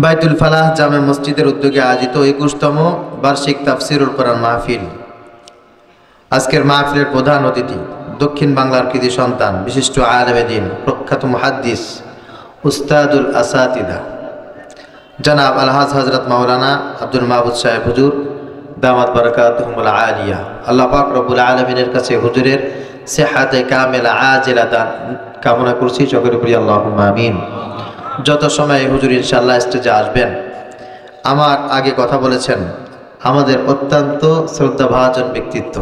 বাইতুল ফালাহ জামে মসজিদের উদ্যোগে আয়োজিত ২১তম বার্ষিক তাফসিরুল কোরআন মাহফিল। আজকের মাহফিলের প্রধান অতিথি দক্ষিণ বাংলার কৃতি সন্তান, বিশিষ্ট আলেমে দ্বীন, প্রখ্যাত মুহাদ্দিস, উস্তাদুল আসাতিদা জনাব আলহাজ হযরত মাওলানা আব্দুল মাহবুব সাহেব হুজুর দামাত বারাকাতুহুমুল আলিয়া। আল্লাহ পাক রব্বুল আলামিনের কাছে হুজুরের সেহাতে কামেলা আজেলা দান কামনা করছি, সকলে করি আল্লাহুম্মা আমিন। যত সময় হুজুর ইনশাআল্লাহ স্টেজে আসবেন, আমার আগে কথা বলেছেন আমাদের অত্যন্ত শ্রদ্ধাভাজন ব্যক্তিত্ব,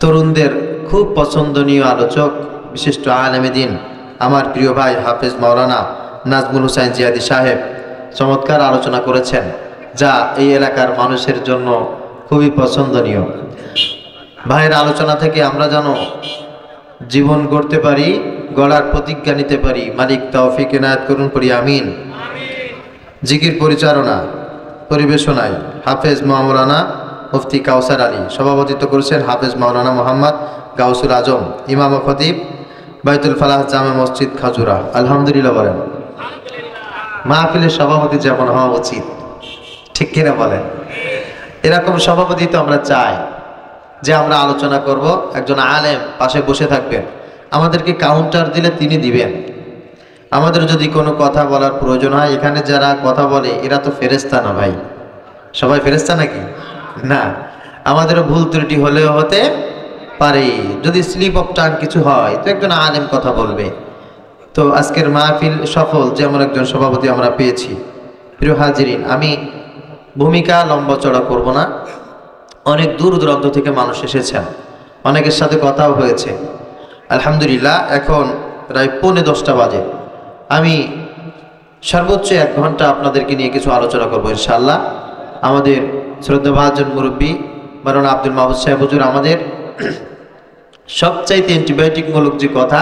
তরুণদের খুব পছন্দনীয় আলোচক, বিশিষ্ট আলেমে দ্বীন, আমার প্রিয় ভাই হাফেজ মাওলানা নাজমুল হুসাইন জিয়াদি সাহেব চমৎকার আলোচনা করেছেন, যা এই এলাকার মানুষের জন্য খুবই পছন্দনীয়। ভাইয়ের আলোচনা থেকে আমরা যেন জীবন গড়তে পারি, গড়ার প্রতিজ্ঞা নিতে পারি। মালিক তৌফিক এনায়েত করুন, পড়ি আমিন। জিকির পরিচালনা পরিবেশনায় হাফেজ মাওলানা মুফতি কাউসার আলী, সভাপতিত্ব করেছেন হাফেজ মাওলানা মোহাম্মদ গাউসুল আজম, ইমাম ও খতিব বাইতুল ফালাহ জামে মসজিদ খাজুরা। আলহামদুলিল্লাহ বলেন। মাহফিলের সভাপতি যেমন হওয়া উচিত, ঠিক কিনা বলেন? এরকম সভাপতি তো আমরা চাই যে আমরা আলোচনা করব, একজন আলেম পাশে বসে থাকবেন, আমাদেরকে কাউন্টার দিলে তিনি দিবেন। আমাদের যদি কোনো কথা বলার প্রয়োজন হয়, এখানে যারা কথা বলে এরা তো ফেরেশতা না ভাই, সবাই ফেরেশতা নাকি? না, আমাদেরও ভুল ত্রুটি হলেও হতে পারে। যদি স্লিপ অফ টাং কিছু হয় তো একজন আলেম কথা বলবে। তো আজকের মাহফিল সফল যেমন একজন সভাপতি আমরা পেয়েছি। প্রিয় হাজিরিন, আমি ভূমিকা লম্বা চড়া করব না। অনেক দূর দূরান্ত থেকে মানুষ এসেছেন, অনেকের সাথে কথাও হয়েছে। আলহামদুলিল্লাহ, এখন প্রায় 9:45 বাজে। আমি সর্বোচ্চ 1 ঘন্টা আপনাদেরকে নিয়ে কিছু আলোচনা করবো ইনশাআল্লাহ। আমাদের শ্রদ্ধাভাজন মুরব্বী মাওলানা আব্দুল মাহবুব সাহেব হুজুর আমাদের সবচাইতে অ্যান্টিবায়োটিকমূলক যে কথা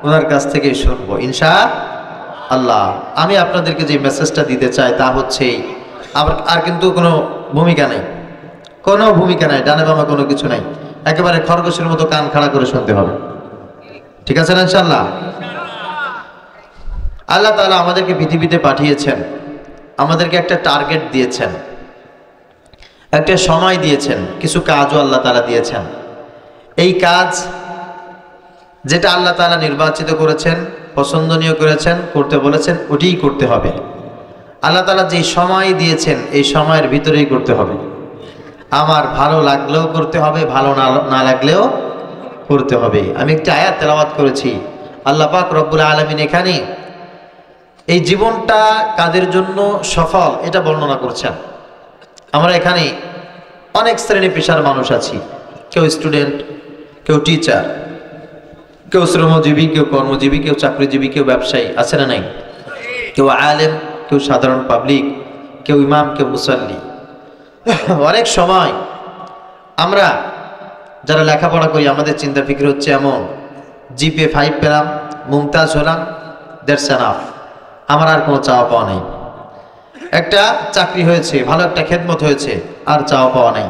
ওনার কাছ থেকেই শুনবো ইনশাআল্লাহ। আমি আপনাদেরকে যে মেসেজটা দিতে চাই তা হচ্ছেই, আর কিন্তু কোনো ভূমিকা নেই, কোনো ভূমিকা নাই, ডানে বামে কোনো কিছু নাই, একেবারে খরগোশের মতো কান খাড়া করে শুনতে হবে। ঠিক আছে না ইনশাআল্লাহ? আল্লাহ তাআলা আমাদেরকে পৃথিবীতে পাঠিয়েছেন, আমাদেরকে একটা টার্গেট দিয়েছেন, একটা সময় দিয়েছেন, কিছু কাজও আল্লাহ তাআলা দিয়েছেন। এই কাজ যেটা আল্লাহ তাআলা নির্বাচিত করেছেন, পছন্দনীয় করেছেন, করতে বলেছেন, ওটিই করতে হবে। আল্লাহ তাআলা যে সময় দিয়েছেন এই সময়ের ভিতরেই করতে হবে। আমার ভালো লাগলেও করতে হবে, ভালো না লাগলেও করতে হবে। আমি একটা আয়াত তেলাওয়াত করেছি, আল্লাহ পাক রব্বুল আলামিন এখানে এই জীবনটা কাদের জন্য সফল এটা বর্ণনা করছেন। আমরা এখানে অনেক শ্রেণী পেশার মানুষ আছি, কেউ স্টুডেন্ট, কেউ টিচার, কেউ শ্রমজীবী, কেউ কর্মজীবী, কেউ চাকরিজীবী, কেউ ব্যবসায়ী, আছে না নাই? কেউ আলেম, কেউ সাধারণ পাবলিক, কেউ ইমাম, কেউ মুসাল্লি। অনেক সময় আমরা যারা লেখাপড়া করি আমাদের চিন্তা ফিকির হচ্ছে এমন, জিপে 5 পেলাম, মুমতাজ হলাম, দ্যাটস এনাফ, আমার আর কোনো চাওয়া পাওয়া নেই। একটা চাকরি হয়েছে, ভালো একটা খেদমত হয়েছে, আর চাওয়া পাওয়া নেই।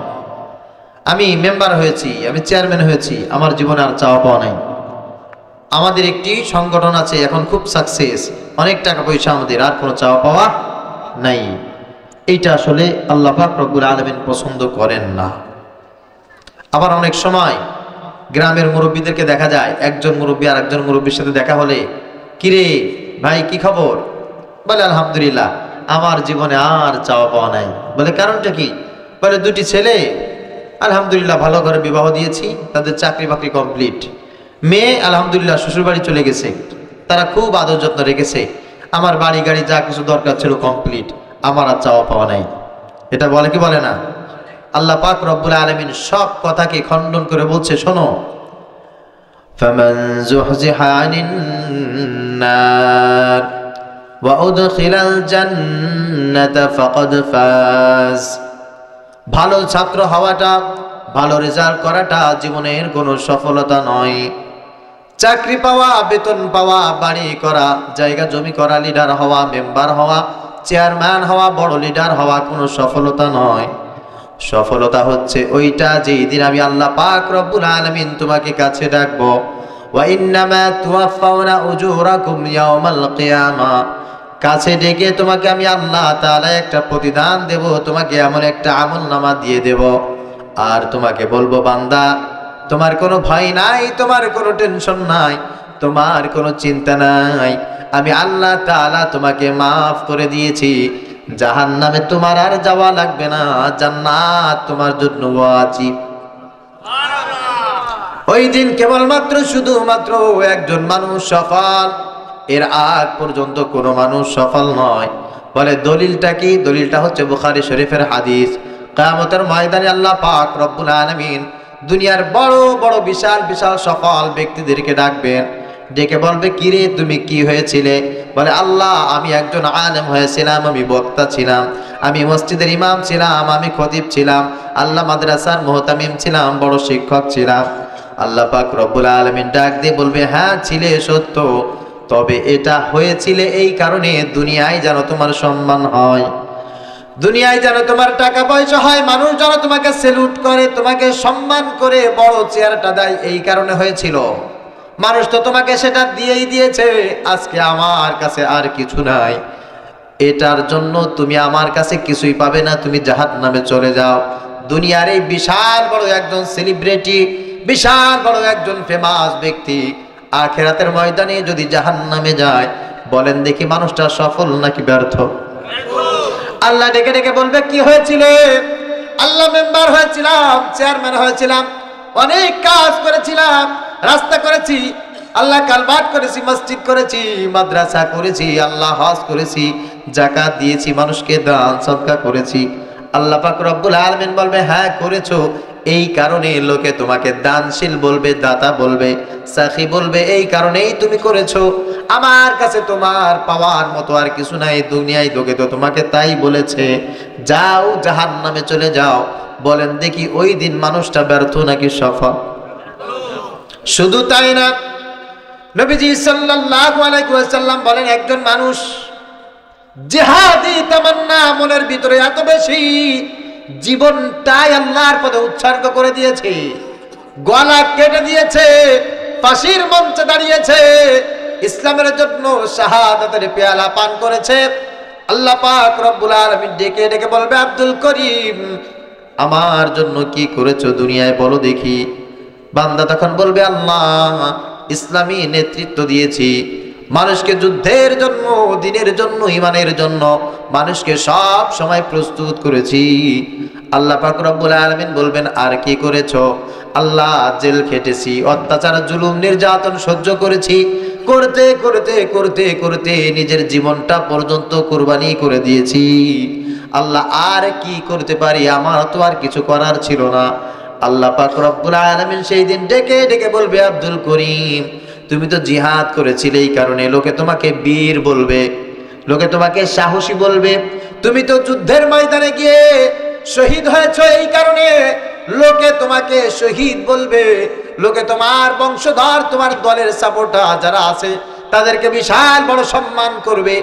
আমি মেম্বার হয়েছি, আমি চেয়ারম্যান হয়েছি, আমার জীবনে আর চাওয়া পাওয়া নেই। আমাদের একটি সংগঠন আছে, এখন খুব সাকসেস, অনেক টাকা পয়সা, আমাদের আর কোনো চাওয়া পাওয়া নাই। এইটা আসলে আল্লাহ পাক রব্বুল আলামিন পছন্দ করেন না। আবার অনেক সময় গ্রামের মুরব্বীদেরকে দেখা যায়, একজন মুরব্বী আর একজন মুরব্বীর সাথে দেখা হলে, কিরে ভাই কি খবর? বলে আলহামদুলিল্লাহ, আমার জীবনে আর চাওয়া পাওয়া নাই। বলে কারণটা কি? বলে 2টি ছেলে আলহামদুলিল্লাহ ভালো ঘরে বিবাহ দিয়েছি, তাদের চাকরি বাকরি কমপ্লিট। মেয়ে আলহামদুলিল্লাহ শ্বশুরবাড়ি চলে গেছে, তারা খুব আদর যত্ন রেখেছে, আমার বাড়ি গাড়ি যা কিছু দরকার ছিল কমপ্লিট, আমার আর চাওয়া পাওয়া নাই। এটা বলে কি বলে না? আল্লাহ পাক রব্বুল আলামিন সব কথাকে খণ্ডন করে বলছে, শোনো, ফামান যুহজিহা আনিন নার ওয়া উদখিলাল জান্নাতা ফাকাদ ফাজ। ভালো ছাত্র হওয়াটা, ভালো রেজাল্ট করাটা জীবনের কোনো সফলতা নয়। চাকরি পাওয়া, বেতন পাওয়া, বাড়ি করা, জায়গা জমি করা, লিডার হওয়া, মেম্বার হওয়া, চেয়ারম্যান হওয়া, বড় লিডার হওয়া কোনো সফলতা নয়। সফলতা হচ্ছে ওইটা যেই দিন আমি আল্লাহ পাক রব্বুল আলামিন তোমাকে কাছে ডাকবো। ওয়া ইন্নামা তুওয়াফাউনা উজুরাকুম ইয়াউমাল কিয়ামা, কাছে ডেকে তোমাকে আমি আল্লাহ তাআলা একটা প্রতিদান দেব, তোমাকে এমন একটা আমলনামা দিয়ে দেব। আর তোমাকে বলবো, বান্দা তোমার কোনো ভয় নাই, তোমার কোনো টেনশন নাই, তোমার কোনো চিন্তা নাই, আমি আল্লাহ তাআলা তোমাকে মাফ করে দিয়েছি। জাহান্নামে তোমার আর যাওয়া লাগবে না, জান্নাত তোমার জন্য ওয়াজিব। ওই দিন কেবলমাত্র শুধুমাত্র একজন মানুষ সফল, এর আগ পর্যন্ত কোনো মানুষ সফল নয়। বলে দলিলটা কি? দলিলটা হচ্ছে বুখারী শরীফের হাদিস। কিয়ামতের ময়দানে আল্লাহ পাক রব্বুল আলামিন দুনিয়ার বড় বড় বিশাল বিশাল সফল ব্যক্তিদেরকে ডাকবেন, ডেকে বলবে, কিরে তুমি কি হয়েছিলে? বলে, আল্লাহ আমি একজন আলেম হয়েছিলাম, আমি বক্তা ছিলাম, আমি মসজিদের ইমাম ছিলাম, আমি খতিব ছিলাম, আল্লাহ মাদ্রাসার মুহতামিম ছিলাম, বড় শিক্ষক ছিলাম। আল্লাহ পাক রব্বুল আলামিন ডাক দিয়ে বলবে, হ্যাঁ ছিলে সত্য, তবে এটা হয়েছিল এই কারণে দুনিয়ায় যেন তোমার সম্মান হয়, দুনিয়ায় যেন তোমার টাকা পয়সা হয়, মানুষ যেন তোমাকে সেলুট করে, তোমাকে সম্মান করে, বড় চেয়ারটা দেয়, এই কারণে হয়েছিল। মানুষ তো তোমাকে সেটা দিয়েই দিয়েছে, আজকে আমার কাছে আর কিছু নাই, এটার জন্য তুমি আমার কাছে কিছুই পাবে না, তুমি জাহান্নামে চলে যাও। দুনিয়ার এই বিশাল বড় একজন সেলিব্রিটি, বিশাল বড় একজন ফেমাস ব্যক্তি আখিরাতের ময়দানে যদি জাহান্নামে যায়, বলেন দেখি মানুষটা সফল নাকি ব্যর্থ? আল্লাহ ডেকে ডেকে বলবে, কি হয়েছিল? আল্লাহ মেম্বার হয়েছিলাম, চেয়ারম্যান হয়েছিলাম, অনেক কাজ করেছিলাম, রাস্তা করেছি, আল্লাহ কালবাট করেছি, মসজিদ করেছি, মাদ্রাসা করেছি, আল্লাহ হজ করেছি, যাকাত দিয়েছি, মানুষকে দান সদকা করেছি। আল্লাহ পাক রব্বুল আলামিন বলবে, হ্যাঁ করেছো, এই কারণে লোকে তোমাকে দানশীল বলবে, দাতা বলবে, সাখী বলবে, এই কারণেই তুমি করেছো। আমার কাছে তোমার পাওয়ার মতো আর কিছু নাই, দুনিয়ায় লোকে তো তোমাকে তাই বলেছে, যাও জাহান্নামে চলে যাও। বলেন দেখি ওই দিন মানুষটা ব্যর্থ নাকি সফল? শুধু তাই না, নবীজি সাল্লাল্লাহু আলাইহি ওয়াসাল্লাম বলেন, একজন মানুষ জিহাদি তামান্না মনের ভিতরে এত বেশি, জীবনটাই আল্লাহর পথে উৎসর্গ করে দিয়েছে, গলা কেটে দিয়েছে, ফাঁসির মঞ্চে দাঁড়িয়েছে, ইসলামের জন্য শাহাদাতের পেয়ালা পান করেছে। আল্লাহ পাক রব্বুল আলামিন ডেকে ডেকে বলবে, আব্দুল করিম আমার জন্য কি করেছো দুনিয়ায় বলো দেখি। বান্দা তখন বলবে, আল্লাহ ইসলামী নেতৃত্ব দিয়েছি, মানুষকে যুদ্ধের জন্য, দ্বীনের জন্য, ঈমানের জন্য মানুষকে সব সময় প্রস্তুত করেছি। আল্লাহ পাক রব্বুল আলামিন বলবেন, আর কি করেছো? আল্লাহ জেল খেটেছি, অত্যাচার জুলুম নির্যাতন সহ্য করেছি, করতে করতে করতে করতে নিজের জীবনটা পর্যন্ত কুরবানি করে দিয়েছি। আল্লাহ আর কি করতে পারি, আমার তো আর কিছু করার ছিল না। আল্লাহ পাক রব্বুল আলামিন সেই দিন ডেকে ডেকে বলবে, আব্দুল করিম তুমি তো জিহাদ করেছিলে, এই কারণে লোকে তোমাকে বীর বলবে, লোকে তোমাকে সাহসী বলবে। তুমি তো যুদ্ধের ময়দানে গিয়ে শহীদ হয়েছো, এই কারণে লোকে তোমাকে শহীদ বলবে, লোকে তোমার বংশধর, তোমার দলের সাপোর্টার যারা আছে তাদেরকে বিশাল বড় সম্মান করবে।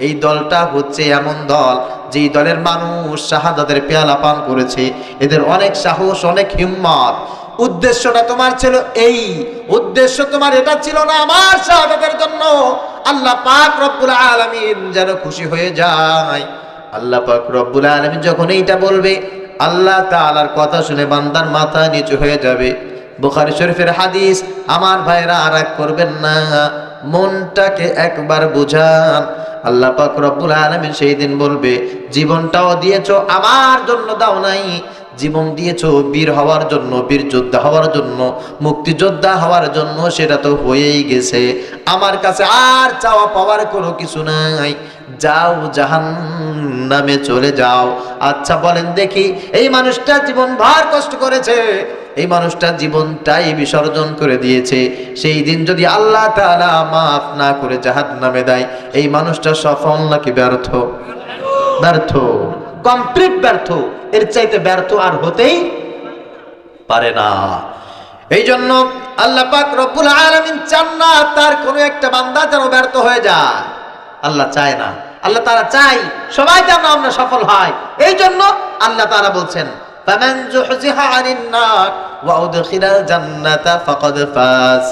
এই দলটা হচ্ছে এমন দল যেই দলের মানুষ শাহাদাতের পেয়ালা পান করেছে, এদের অনেক সাহস, অনেক হিম্মত। উদ্দেশ্যটা তোমার ছিল এই, উদ্দেশ্য তোমার এটা ছিল না আমার শাহাদাতের জন্য। আল্লাহ পাক রব্বুল আলামিন যেন খুশি হয়ে যায়। আল্লাহ পাক রব্বুল আলামিন যখন এইটা বলবে, আল্লাহ তাআলার কথা শুনে বান্দার মাথা নিচু হয়ে যাবে। বুখারী শরীফের হাদিস। আমার ভাইরা রাগ করবেন না, মনটাকে একবার বুঝান। আল্লাহ পাক রব্বুল আলামিন সেই দিন বলবে, জীবনটাও দিয়েছো আমার জন্য, দাও নাই, জীবন দিয়েছো বীর হওয়ার জন্য, বীর যোদ্ধা হওয়ার জন্য, মুক্তিযোদ্ধা হওয়ার জন্য, সেটা তো হয়েই গেছে। আমার কাছে আর চাওয়া পাওয়ার কোনো কিছু নাই, যাও জাহান্নামে চলে যাও। আচ্ছা বলেন দেখি, এই মানুষটা জীবন ভর কষ্ট করেছে, এই মানুষটা জীবনটাই বিসর্জন করে দিয়েছে, সেই দিন যদি আল্লাহ তাআলা মাফ না করে জাহান্নামে দেয়, এই মানুষটা সফল নাকি ব্যর্থ? ব্যর্থ, কমপ্লিট ব্যর্থ। এর চাইতে ব্যর্থ আর হতেই পারে না। এই জন্য আল্লাহ পাক রব্বুল আলামিন চান না তার কোনো একটা বান্দা যেন ব্যর্থ হয়ে যায়। আল্লাহ চায় না, আল্লাহ তাআলা চাই সবাই যেন আমরা সফল হয়। এই জন্য আল্লাহ তাআলা বলছেন, ফামান যুহজিহা আনিন নার ওয়া উদখিলাল জান্নাতা ফাকাদ ফাজ।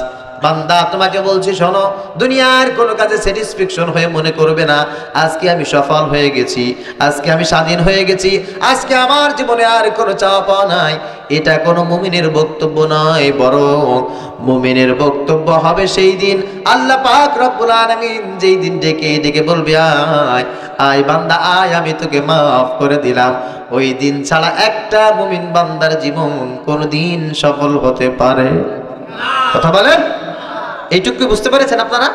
বান্দা তোমাকে বলছি শোনো, দুনিয়ার কোনো কাজে স্যাটিসফ্যাকশন হয়ে মনে করবে না আজকে আমি সফল হয়ে গেছি, আজকে আমি স্বাধীন হয়ে গেছি, আজকে আমার জীবনে আর কোনো চাওয়া পাওয়া নাই। এটা কোনো মুমিনের বক্তব্য নয়, বরং মুমিনের বক্তব্য হবে সেই দিন আল্লাহ পাক রব্বুল আলামিন যেই দিন ডেকে ডেকে বলবে আয় আয় বান্দা আয়, আমি তোকে মাফ করে দিলাম। ওই দিন ছাড়া একটা মুমিন বান্দার জীবন কোনোদিন সফল হতে পারে কথা বলেন? এইটুকু বুঝতে পেরেছেন আপনারা?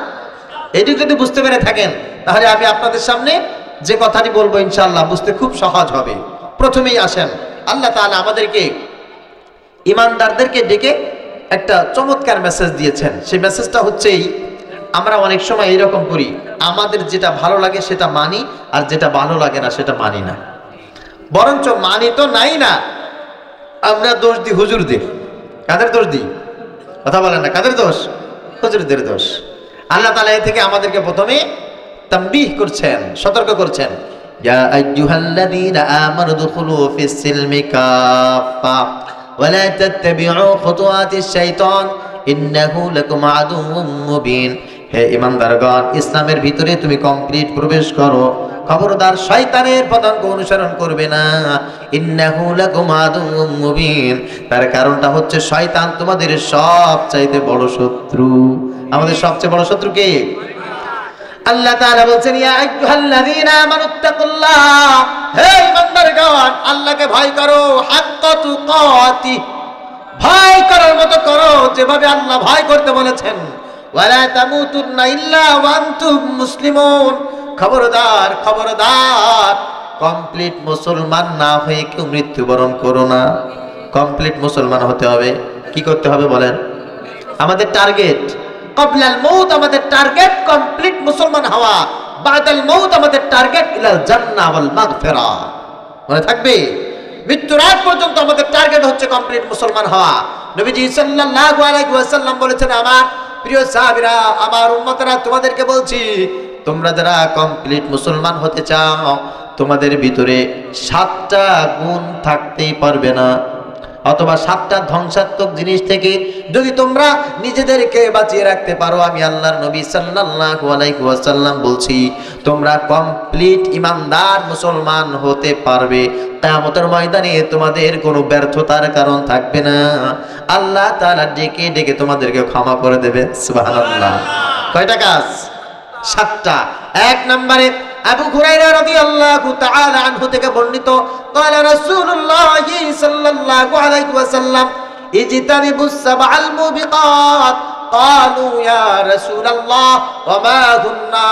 এইটুকু যদি বুঝতে পেরে থাকেন তাহলে আমি আপনাদের সামনে যে কথাটি বলবো ইনশাআল্লাহ বুঝতে খুব সহজ হবে। প্রথমেই আসেন, আল্লাহ তাআলা আমাদেরকে ঈমানদারদেরকে ডেকে একটা চমৎকার মেসেজ দিয়েছেন। সেই মেসেজটা হচ্ছেই, আমরা অনেক সময় এরকম করি, আমাদের যেটা ভালো লাগে সেটা মানি, আর যেটা ভালো লাগে না সেটা মানি না। বরঞ্চ মানি তো নাই না, আমরা দোষ দিই হুজুরদের। কাদের দোষ দিই? কথা বলেন না, কাদের দোষ? হুজুরদের দোষ। আল্লাহ তাআলা এই থেকে আমাদেরকে প্রথমে তামবিহ করছেন, সতর্ক করছেন, ইয়া আইয়ুহাল্লাযীনা আমানু দুখুলু ফিস সিলমি কাফা ওয়া লা তাত্তাবিউ খুতুওয়াতিশ শাইতান ইন্নাহু লাকুম আদুউম মুবিন। হে ঈমানদারগণ, ইসলামের ভিতরে তুমি কমপ্লিট প্রবেশ করো, খবরদার শয়তানের পদাঙ্ক অনুসরণ করবে না। ইন্নাহু লাকুম আদুউম মুবিন, তার কারণটা হচ্ছে শয়তান তোমাদের সবচাইতে বড় শত্রু। আমাদের সবচেয়ে বড় শত্রু কে? আল্লাহ তাআলা বলছেন, ইয়া আইয়ুহাল্লাযীনা আমানুত্তাকুল্লাহ, হে ঈমানদারগণ আল্লাহকে ভয় করো, হাক্কা তুকাতি, ভয় করার মতো করো যেভাবে আল্লাহ ভয় করতে বলেছেন। ওয়ালা তামুতুন্না ইল্লা ওয়া আনতুম মুসলিমুন, খবরদার খবরদার কমপ্লিট মুসলমান না হয়ে কেউ মৃত্যুবরণ করো না। কমপ্লিট মুসলমান হতে হবে। কি করতে হবে বলেন? আমাদের টার্গেট ক্বাবলাল মউত, আমাদের টার্গেট কমপ্লিট মুসলমান হওয়া। বাদাল মউত আমাদের টার্গেট ইলাল জান্নাহ ওয়াল মাগফিরা। মনে থাকবে, মৃত্যুর আগ পর্যন্ত আমাদের টার্গেট হচ্ছে কমপ্লিট মুসলমান হওয়া। নবীজি সাল্লাল্লাহু আলাইহি ওয়াসাল্লাম বলেছেন, আমার প্রিয় সাহাবীরা, আমার উম্মতরা, তোমাদেরকে বলছি, তোমরা যারা কমপ্লিট মুসলমান হতে চাও, তোমাদের ভিতরে 7টা গুণ থাকতেই পারবে না, অথবা 7টা ধ্বংসাত্মক জিনিস থেকে যদি তোমরা নিজেদেরকে বাঁচিয়ে রাখতে পারো, আমি আল্লাহর নবী সাল্লাল্লাহু আলাইহি ওয়াসাল্লাম বলছি, তোমরা কমপ্লিট ঈমানদার মুসলমান হতে পারবে। কিয়ামতের ময়দানে তোমাদের কোনো ব্যর্থতার কারণ থাকবে না। আল্লাহ তাআলা ডেকে ডেকে তোমাদেরকে ক্ষমা করে দেবে। সুবহানাল্লাহ। কয়টা কাজ? 7টা। 1 নম্বরে আবু হুরায়রা রাদিয়াল্লাহু তাআলা আনহু থেকে বর্ণিত, ক্বালা রাসূলুল্লাহ সাল্লাল্লাহু আলাইহি ওয়াসাল্লাম, ইজতানিবুস সাবআল মুবিকাত। ক্বালু ইয়া রাসূলুল্লাহ ওয়া মা হুন্না।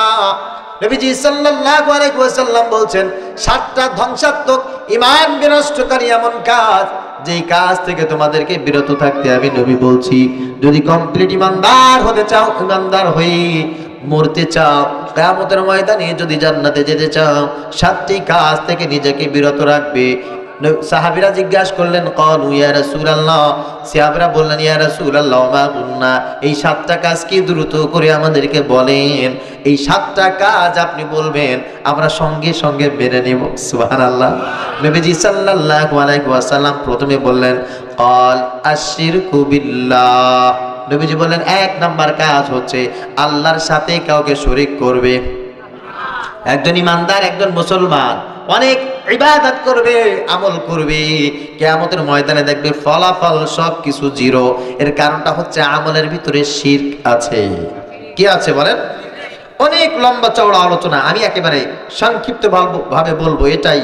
নবীজি সাল্লাল্লাহু আলাইহি ওয়াসাল্লাম বলছেন, 7টা ধ্বংসাত্মক ঈমান বিনষ্টকারী এমন কাজ, যেই কাজ থেকে তোমাদেরকে বিরত থাকতে আমি নবী বলছি। যদি কমপ্লিট ঈমানদার হতে চাও, ঈমানদার হয়ে মরতে চাও, কিয়ামতের ময়দানে যদি জান্নাতে যেতে চাও, 7টি কাজ থেকে নিজেকে বিরত রাখবে। সাহাবীরা জিজ্ঞাসা করলেন, ক্বালু ইয়া রাসূলুল্লাহ, সাহাবীরা বললেন, ইয়া রাসূলুল্লাহ মা কুন্না, এই 7টা কাজ কি দ্রুত করে আমাদেরকে বলেন। এই 7টা কাজ আপনি বলবেন, আমরা সঙ্গে সঙ্গে মেনে নেব। সুবহানাল্লাহ। নবীজি সাল্লাল্লাহু আলাইহি ওয়াসাল্লাম প্রথমে বললেন, ক্বাল আশরিকু বিল্লাহ। নবীজি বললেন, 1 নাম্বার কাজ হচ্ছে আল্লাহর সাথে কাউকে শরীক করবে। একজন ঈমানদার, একজন মুসলমান অনেক ইবাদত করবে, আমল করবে, কিয়ামতের ময়দানে দেখবে ফলাফল সব কিছু জিরো। এর কারণটা হচ্ছে আমলের ভিতরে শিরক আছে। কি আছে বলেন? অনেক লম্বা চওড়া আলোচনা, আমি একেবারে সংক্ষিপ্ত ভাবে বলবো। এটাই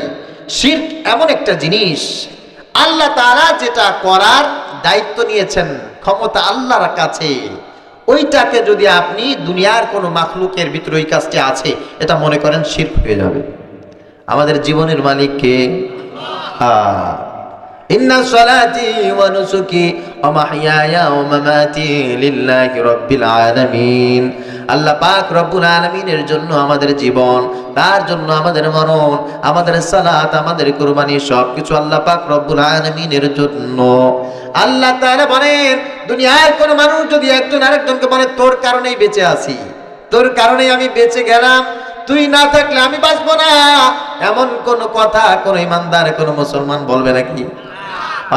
শিরক এমন একটা জিনিস, আল্লাহ তাআলা যেটা করার দায়িত্ব নিয়েছেন, ক্ষমতা আল্লাহর কাছে, ওইটাকে যদি আপনি দুনিয়ার কোনো মাখলুকের ভিতরে ওই কাজটি আছে এটা মনে করেন, শিরক হয়ে যাবে। আমাদের জীবনের মালিক কে? ইন্না সলাতি ওয়া নুসুকি ওয়া মাহইয়ায়া ওয়া মামাতি লিল্লাহি রাব্বিল আলামিন। আল্লাহ পাক রব্বুল আলামিনের জন্য আমাদের জীবন, তার জন্য আমাদের মরণ, আমাদের সালাত, আমাদের কুরবানি, সবকিছু আল্লাহ পাক রব্বুল আলামিনের জন্য। আল্লাহ তাআলা বলেন, দুনিয়ার কোন মানুষ যদি একজন আরেকজনকে বলে, তোর কারণেই বেঁচে আছি, তোর কারণেই আমি বেঁচে গেলাম, তুই না থাকলে আমি বাঁচবো না, এমন কোন কথা কোন ঈমানদার, কোন মুসলমান বলবে নাকি?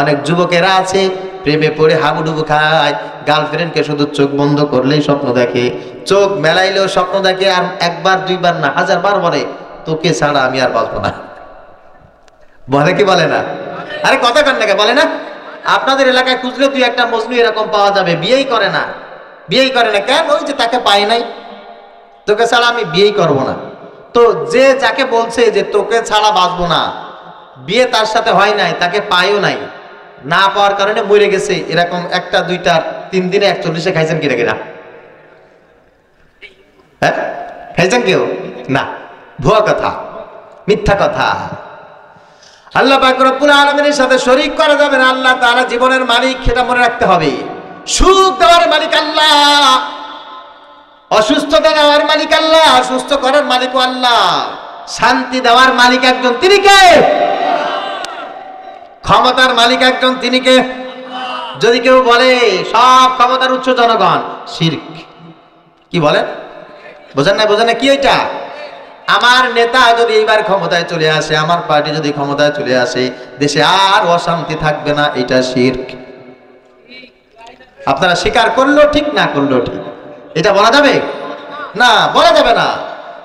অনেক যুবকেরা আছে প্রেমে পড়ে হাবুডুবু খায়, গার্লফ্রেন্ডকে শুধু চোখ বন্ধ করলেই স্বপ্ন দেখে, চোখ মেলাইলেও স্বপ্ন দেখে, আর একবার দুইবার না 1000 বার বলে তোকে ছাড়া আমি আর বাঁচবো না। বলে কি বলে না? আরে কথা কান নাকি বলে না? আপনাদের এলাকায় খুঁজলে দুই একটা মজনু এরকম পাওয়া যাবে, বিয়েই করে না। বিয়েই করে না কেন? ওই যে তাকে পায় নাই, তোকে ছাড়া আমি বিয়েই করব না। তো যে যাকে বলছে যে তোকে ছাড়া বাঁচবো না, বিয়ে তার সাথে হয় নাই, তাকে পায়ও নাই, না পাওয়ার কারণে মরে গেছে, এরকম একটা দুইটা 3 দিনে 41-এ খাইছেন কিনা কিনা? হ্যাঁ খাইছেন কেউ? না, ভুয়া কথা, মিথ্যা কথা। আল্লাহ পাক রব্বুল আলামিনের সাথে শরীক করা যাবে না। আল্লাহ তাআলা জীবনের মালিক, সেটা মনে রাখতে হবে। সুখ দেওয়ার মালিক আল্লাহ, অসুস্থতা দেওয়ার মালিক আল্লাহ, সুস্থ করার মালিকও আল্লাহ, শান্তি দেওয়ার মালিক একজন, তিনি কে? ক্ষমতার মালিক একজন, তিনি কে? যদি কেউ বলে সব ক্ষমতার উৎস জনগণ, শিরক। কি বলেন? বোঝেন না? বোঝেন না কি এটা? আমার নেতা যদি এইবার ক্ষমতায় চলে আসে, আমার পার্টি যদি ক্ষমতায় চলে আসে, দেশে আর অশান্তি থাকবে না, এটা শিরক। আপনারা স্বীকার করলেও ঠিক, না করলেও ঠিক, এটা বলা যাবে না? বলা যাবে না।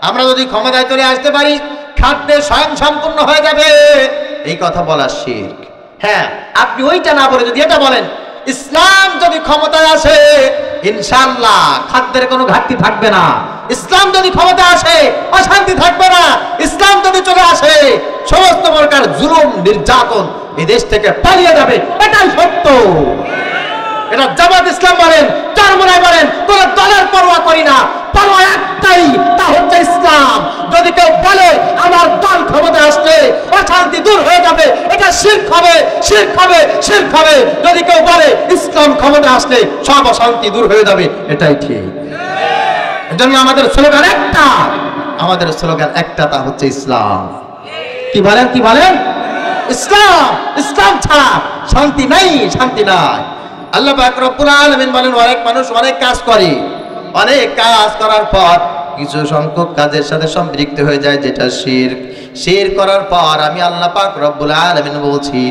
আমরা যদি ক্ষমতায় চলে আসতে পারি, খাদ্যে স্বয়ং সম্পূর্ণ হয়ে যাবে, এই কথা বলা শিরক। হ্যাঁ, আপনি ওইটা না বলে যদি এটা বলেন, ইসলাম যদি ক্ষমতায় আসে ইনশাআল্লাহ খাদ্যের কোনো ঘাটতি থাকবে না, ইসলাম যদি ক্ষমতায় আসে অশান্তি থাকবে না, ইসলাম যদি চলে আসে সমস্ত প্রকার জুলুম নির্যাতন এই দেশ থেকে পালিয়ে যাবে, এটাই সত্য। এটা জামাত ইসলাম বলেন, চরমোনাই বলেন, কোন দলের পরোয়া করি না, পরোয়া একটাই, তা হচ্ছে ইসলাম। যদি কেউ বলে আমার দল ক্ষমতায় আসলে অশান্তি দূর হয়ে যাবে, এটা শিরক হবে, শিরক হবে, শিরক হবে। যদি কেউ বলে ইসলাম ক্ষমতায় আসলে সব অশান্তি দূর হয়ে যাবে, এটাই ঠিক। এজন্য আমাদের স্লোগান একটা, আমাদের স্লোগান একটা, তা হচ্ছে ইসলাম। কি বলেন? কি বলেন? ইসলাম, ইসলাম ছাড়া শান্তি নাই, শান্তি নাই। আল্লাহ পাক রব্বুল আলামিন বলেন, অনেক মানুষ অনেক কাজ করে, অনেক কাজ করার পর কিছু সংখ্যক কাজের সাথে সম্পৃক্ত হয়ে যায়, যেটা শিরক। শিরক করার পর আমি আল্লাহ পাক রব্বুল আলামিন বলছি,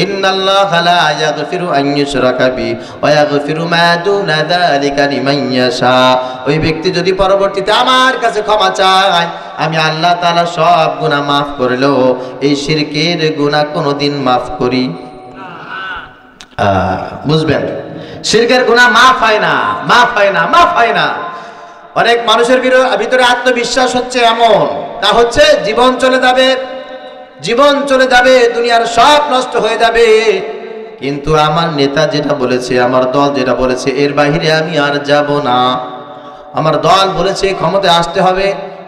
ইন্নাল্লাহা লা ইয়াগফিরু আন ইউশরাকা বিহি ওয়া ইয়াগফিরু মা দুনা যালিকা লিমান ইয়াশা। ওই ব্যক্তি যদি পরবর্তীতে আমার কাছে ক্ষমা চায়, আমি আল্লাহ তাআলা সব গুনাহ মাফ করলেও এই শিরকের গুনাহ কোনোদিন মাফ করি না। বুঝবেন, শিরকের গুনাহ মাফ হয় না, মাফ হয় না, মাফ হয় না। অনেক মানুষের ভিতরে আত্মবিশ্বাস হচ্ছে এমন, তা হচ্ছে জীবন চলে যাবে, জীবন চলে যাবে, দুনিয়ার সব নষ্ট হয়ে যাবে, কিন্তু আমার নেতা যেটা বলেছে, আমার দল যেটা বলেছে, এর বাইরে আমি আর যাব না। আমার দল বলেছে ক্ষমতায় আসতে হবে,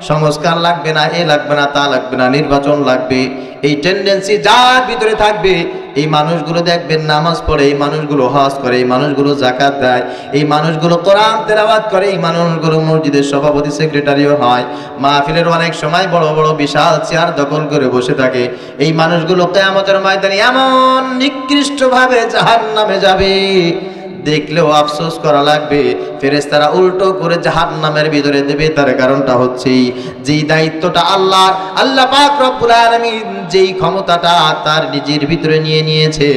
সংস্কার লাগবে না, এ লাগবে না, তা লাগবে না, নির্বাচন লাগবে, এই টেন্ডেন্সি যার ভিতরে থাকবে, এই মানুষগুলো দেখবেন নামাজ পড়ে, এই মানুষগুলো হজ করে, এই মানুষগুলো যাকাত দেয়, এই মানুষগুলো কোরআন তেলাওয়াত করে, এই মানুষগুলো মসজিদের সভাপতি সেক্রেটারিও হয়, মাহফিলের অনেক সময় বড় বড় বিশাল চেয়ার দখল করে বসে থাকে, এই মানুষগুলো কিয়ামতের ময়দানে এমন নিকৃষ্টভাবে জাহান্নামে যাবে, দেখলেও আফসোস করা লাগবে। ফেরেশতারা উল্টো করে জাহান্নামের ভিতরে দেবে। তার কারণটা হচ্ছে যেই দায়িত্বটা আল্লাহ পাক রব্বুল আলামিন যেই ক্ষমতাটা তার নিজের ভিতরে নিয়ে নিয়েছে,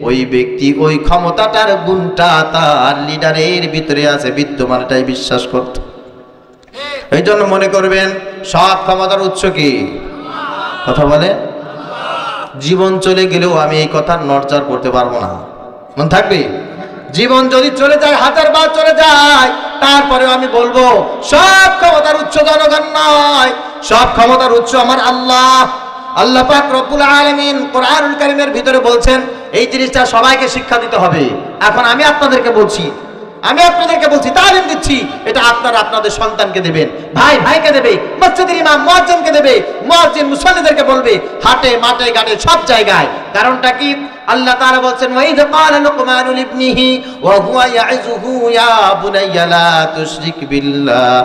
ওই ব্যক্তি ওই ক্ষমতাটার গুণটা তার লিডারের ভিতরে আছে, বিদ্যমানটাই বিশ্বাস করত। এই জন্য মনে করবেন সব ক্ষমতার উৎস কি? কথা বলে, জীবন চলে গেলেও আমি এই কথার নড়চড় করতে পারবো না, মন থাকবে। জীবন যদি চলে যায়, 1000 বার চলে যায়, তারপরেও আমি বলবো সব ক্ষমতার উৎস জনগণ নয়, সব ক্ষমতার উৎস আমার আল্লাহ। আল্লাহ পাক রব্বুল আলামিন কোরআনুল কারীমের ভিতরে বলছেন, এই জিনিসটা সবাইকে শিক্ষা দিতে হবে। এখন আমি আপনাদেরকে বলছি, তালিম দিচ্ছি, এটা আপনারা আপনাদের সন্তানকে দেবেন, ভাই ভাইকে দেবে, মসজিদের ইমাম মুয়াজ্জিনকে দেবে, মুয়াজ্জিন মুসল্লিদেরকে বলবে, হাটে মাঠে ঘাটে সব জায়গায়। কারণটা কি? আল্লাহ তাআলা বলছেন, ওয়াইদ ক্বালা লুকমানু লিবনিহি ওয়া হুয়া ইয়াইযুহু ইয়া বুনাইয়া লা তুশরিক বিল্লাহ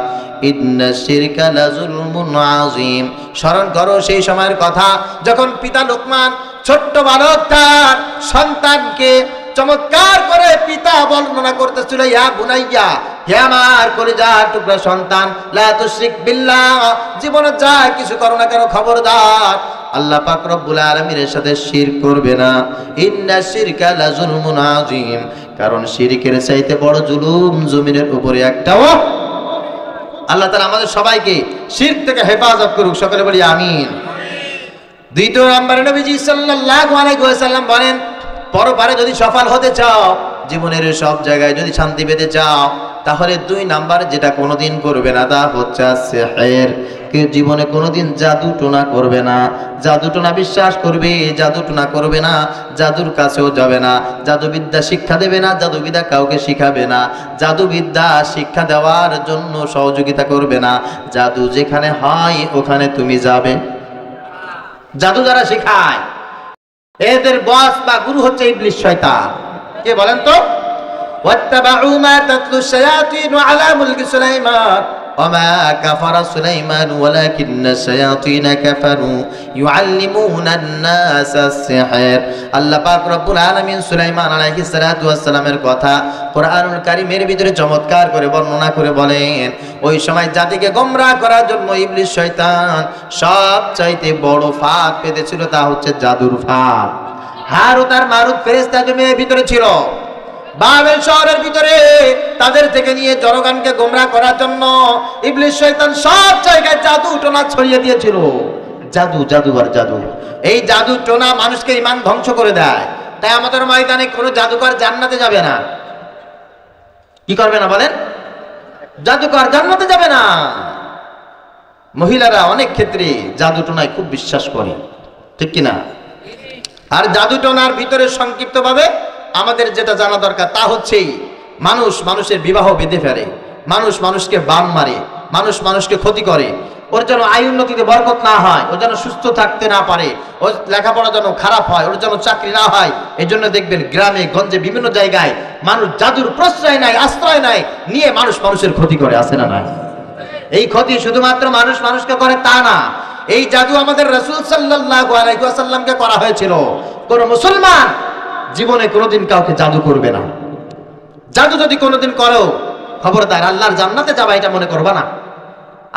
ইন্নাশ শিরকা লাযুলমুন আযীম। স্মরণ করো সেই সময়ের কথা যখন পিতা লোকমান ছোট্ট বালক তার সন্তানকে চমৎকার করে পিতা বর্ণনা করতেছিল, ইয়া বুনাইয়া, হে আমার কলিজার টুকরা সন্তান, লা তুশরিক বিল্লাহ, জীবনে যা কিছু করো না কেন খবরদার আল্লাহ পাক রব্বুল আলামিনের সাথে শিরক করবে না। ইন্না শিরকা লাযুলমুন আযীম, কারণ শিরকের চাইতে বড় জুলুম জমিনের উপরে একটাও। আল্লাহ তাআলা আমাদের সবাইকে শিরক থেকে হেফাজত করুক, সকলে বলি আমিন। দ্বিতীয় নম্বরে নবীজি সাল্লাল্লাহু আলাইহি ওয়াসাল্লাম বলেন, পরপারে যদি সফল হতে চাও, জীবনের সব জায়গায় যদি শান্তি পেতে চাও, তাহলে 2 নাম্বার যেটা কোনোদিন করবে না তা হচ্ছে সিহর। কে জীবনে কোনোদিন জাদু টোনা করবে না, জাদু টোনা বিশ্বাস করবে, জাদু টোনা করবে না, জাদুর কাছেও যাবে না, জাদুবিদ্যা শিক্ষা দেবে না, জাদুবিদ্যা কাউকে শিখাবে না, জাদুবিদ্যা শিক্ষা দেওয়ার জন্য সহযোগিতা করবে না। জাদু যেখানে হয় ওখানে তুমি যাবে। জাদু যারা শিখায় এদের বস বা গুরু হচ্ছে ইবলিস শয়তান। কে বলেন তো? ওয়াত্তাবাউ মা তাতলু শায়াতিন আলা মুলকি সুলাইমান ওয়ামা কাফারা সুলাইমান ওয়ালাকিন্না শায়াতিনা কাফারু ইউআল্লিমুনা আন-নাসা আস-সিহর। আল্লাহ পাক রব্বুল আলামিন সুলাইমান আলাইহিস সালাতু ওয়াস সালামের কথা কোরআনুল কারীমের ভিতরে চমৎকার করে বর্ণনা করে বলেন, ওই সময় জাতিকে গোমরাহ করার জন্য ইবলিস শয়তান সবচাইতে বড় ফাঁদ পেতেছিল, তা হচ্ছে জাদুর ফাঁদ। হারুত আর মারুত ফেরেশতা জমিনের ভিতরে ছিল, বাবেল শহরের ভিতরে তাদের থেকে নিয়ে জনগণকে গোমরাহ করার জন্য ইবলিস শয়তান সব জায়গায় জাদু টোনা ছড়িয়ে দিয়েছিল। জাদু, জাদু আর জাদু। এই জাদু টোনা মানুষকে ঈমান ধ্বংস করে দেয়। তাই আমাদের ময়দানে কোনো জাদুকর জান্নাতে যাবে না। কি করবে না বলেন? জাদুকর জান্নাতে যাবে না। মহিলারা অনেক ক্ষেত্রে জাদু টোনায় খুব বিশ্বাস করে, ঠিক কিনা? আর জাদু টোনার ভিতরে সংক্ষিপ্তভাবে আমাদের যেটা জানা দরকার তা হচ্ছে, মানুষ মানুষের বিবাহ বেঁধে ফেলে, মানুষ মানুষকে বান মারে, মানুষ মানুষকে ক্ষতি করে, ওর যেন আয় উন্নতিতে বরকত না হয়, ওর যেন সুস্থ থাকতে না পারে, ওর লেখাপড়া যেন খারাপ হয়, ওর যেন চাকরি না হয়। এই জন্য দেখবেন গ্রামে গঞ্জে বিভিন্ন জায়গায় মানুষ জাদুর প্রশ্রয় নাই, আশ্রয় নাই, নিয়ে মানুষ মানুষের ক্ষতি করে, আছে না নাই? এই ক্ষতি শুধুমাত্র মানুষ মানুষকে করে তা না, এই জাদু আমাদের রাসূল সাল্লাল্লাহু আলাইহি ওয়াসাল্লামকে করা হয়েছিল। কোন মুসলমান জীবনে কোনোদিন কাউকে জাদু করবে না। জাদু যদি কোনোদিন করো, খবরদার আল্লাহর জান্নাতে যাবা এটা মনে করবা না।